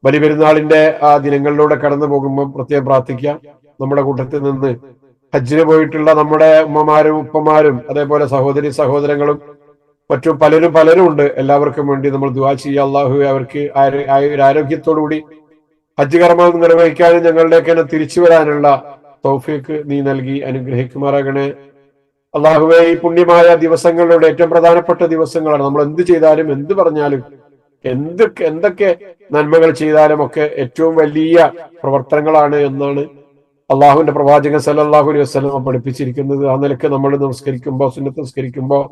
ബലിപെരുന്നാളിന്റെ ആ ദിനങ്ങളിലൂടെ കടന്നു പോകുമ്പോൾ പ്രത്യേകം പ്രാർത്ഥിക്കുക. നമ്മുടെ കൂട്ടത്തിൽ നിന്ന് ഹജ്ജിന് പോയിട്ടുള്ള നമ്മുടെ ഉമ്മമാരും ഉപ്പമാരും അതേപോലെ സഹോദരി സഹോദരങ്ങളും മറ്റും പലരും ഉണ്ട്. എല്ലാവർക്കും വേണ്ടി നമ്മൾ ദുആ ചെയ്യുക. അള്ളാഹു അവർക്ക് ആരോഗ്യത്തോടുകൂടി ഹജ്ജ് കർമ്മം നിർവഹിക്കാനും ഞങ്ങളുടെയൊക്കെ തിരിച്ചു വരാനുള്ള തൗഫീഖ് നീ നൽകി അനുഗ്രഹിക്കുമാറാകണേ. അള്ളാഹുവെ, ഈ പുണ്യമായ ദിവസങ്ങളുടെ ഏറ്റവും പ്രധാനപ്പെട്ട ദിവസങ്ങളാണ്. നമ്മൾ എന്ത് ചെയ്താലും എന്ത് പറഞ്ഞാലും എന്തൊക്കെ നന്മകൾ ചെയ്താലും ഒക്കെ ഏറ്റവും വലിയ പ്രവർത്തനങ്ങളാണ് എന്നാണ് അള്ളാഹുവിന്റെ പ്രവാചകൻ സല്ലല്ലാഹു അലൈഹി വസല്ലം പഠിപ്പിച്ചിരിക്കുന്നത്. ആ നിലക്ക് നമ്മൾ നമസ്കരിക്കുമ്പോൾ, സുന്നത്ത് നമസ്കരിക്കുമ്പോൾ,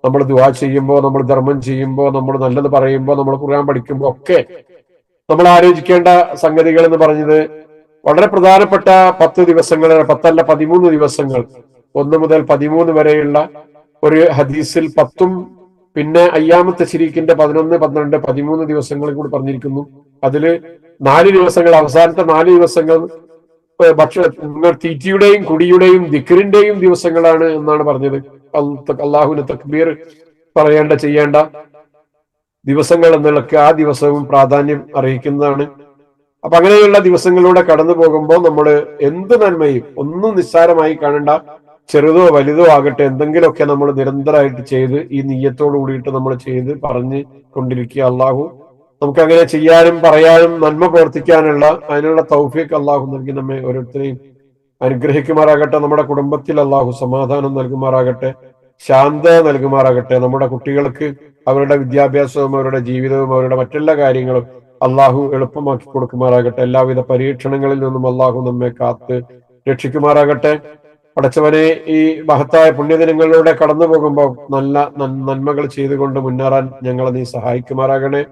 നമ്മൾ ദുആ ചെയ്യുമ്പോൾ, നമ്മൾ ധർമ്മം ചെയ്യുമ്പോൾ, നമ്മൾ നല്ലത് പറയുമ്പോൾ, നമ്മൾ ഖുർആൻ പഠിക്കുമ്പോൾ ഒക്കെ നമ്മൾ ആലോചിക്കേണ്ട സംഗതികൾ എന്ന് പറഞ്ഞത് വളരെ പ്രധാനപ്പെട്ട 10 ദിവസങ്ങൾ, 10 അല്ല 13 ദിവസങ്ങൾ, 1 മുതൽ 13 വരെയുള്ള ഒരു ഹദീസിൽ 10ഉം പിന്നെ അയ്യാമത്തെ ശരീക്കിന്റെ 11, 12, 13 ദിവസങ്ങൾ കൂടി പറഞ്ഞിരിക്കുന്നു. അതില് 4 ദിവസങ്ങൾ, അവസാനത്തെ 4 ദിവസങ്ങൾ നിങ്ങൾ തീറ്റിയുടെയും കുടിയുടെയും ദിക്റിന്റെയും ദിവസങ്ങളാണ് എന്നാണ് പറഞ്ഞത്. അള്ളാഹുവിന് തക്ബീർ പറയേണ്ട ചെയ്യേണ്ട ദിവസങ്ങൾ എന്നുള്ളൊക്കെ ആ ദിവസവും പ്രാധാന്യം അറിയിക്കുന്നതാണ്. അപ്പൊ അങ്ങനെയുള്ള ദിവസങ്ങളിലൂടെ കടന്നു പോകുമ്പോൾ നമ്മൾ എന്ത് നന്മയും ഒന്നും നിസ്സാരമായി കാണേണ്ട, ചെറുതോ വലുതോ ആകട്ടെ, എന്തെങ്കിലുമൊക്കെ നമ്മൾ നിരന്തരമായിട്ട് ചെയ്ത് ഈ നീയത്തോടു കൂടിയിട്ട് നമ്മൾ ചെയ്ത് പറഞ്ഞ് കൊണ്ടിരിക്കുക. അള്ളാഹു നമുക്ക് അങ്ങനെ ചെയ്യാനും പറയാനും നന്മ പ്രവർത്തിക്കാനുള്ള അതിനുള്ള തൗഫീഖ് അള്ളാഹു നൽകി നമ്മെ ഓരോരുത്തരെയും അനുഗ്രഹിക്കുമാറാകട്ടെ. നമ്മുടെ കുടുംബത്തിൽ അള്ളാഹു സമാധാനം നൽകുമാറാകട്ടെ, ശാന്തത നൽകുമാറാകട്ടെ. നമ്മുടെ കുട്ടികൾക്ക് അവരുടെ വിദ്യാഭ്യാസവും അവരുടെ ജീവിതവും അവരുടെ മറ്റെല്ലാ കാര്യങ്ങളും അള്ളാഹു എളുപ്പമാക്കി കൊടുക്കുമാറാകട്ടെ. എല്ലാവിധ പരീക്ഷണങ്ങളിൽ നിന്നും അള്ളാഹു നമ്മെ കാത്ത് രക്ഷിക്കുമാറാകട്ടെ. പടച്ചവനെ, ഈ മഹത്തായ പുണ്യദിനങ്ങളിലൂടെ കടന്നു പോകുമ്പോൾ നല്ല നന്മകൾ ചെയ്തുകൊണ്ട് മുന്നേറാൻ ഞങ്ങളെ നീ സഹായിക്കുമാറാകണേ.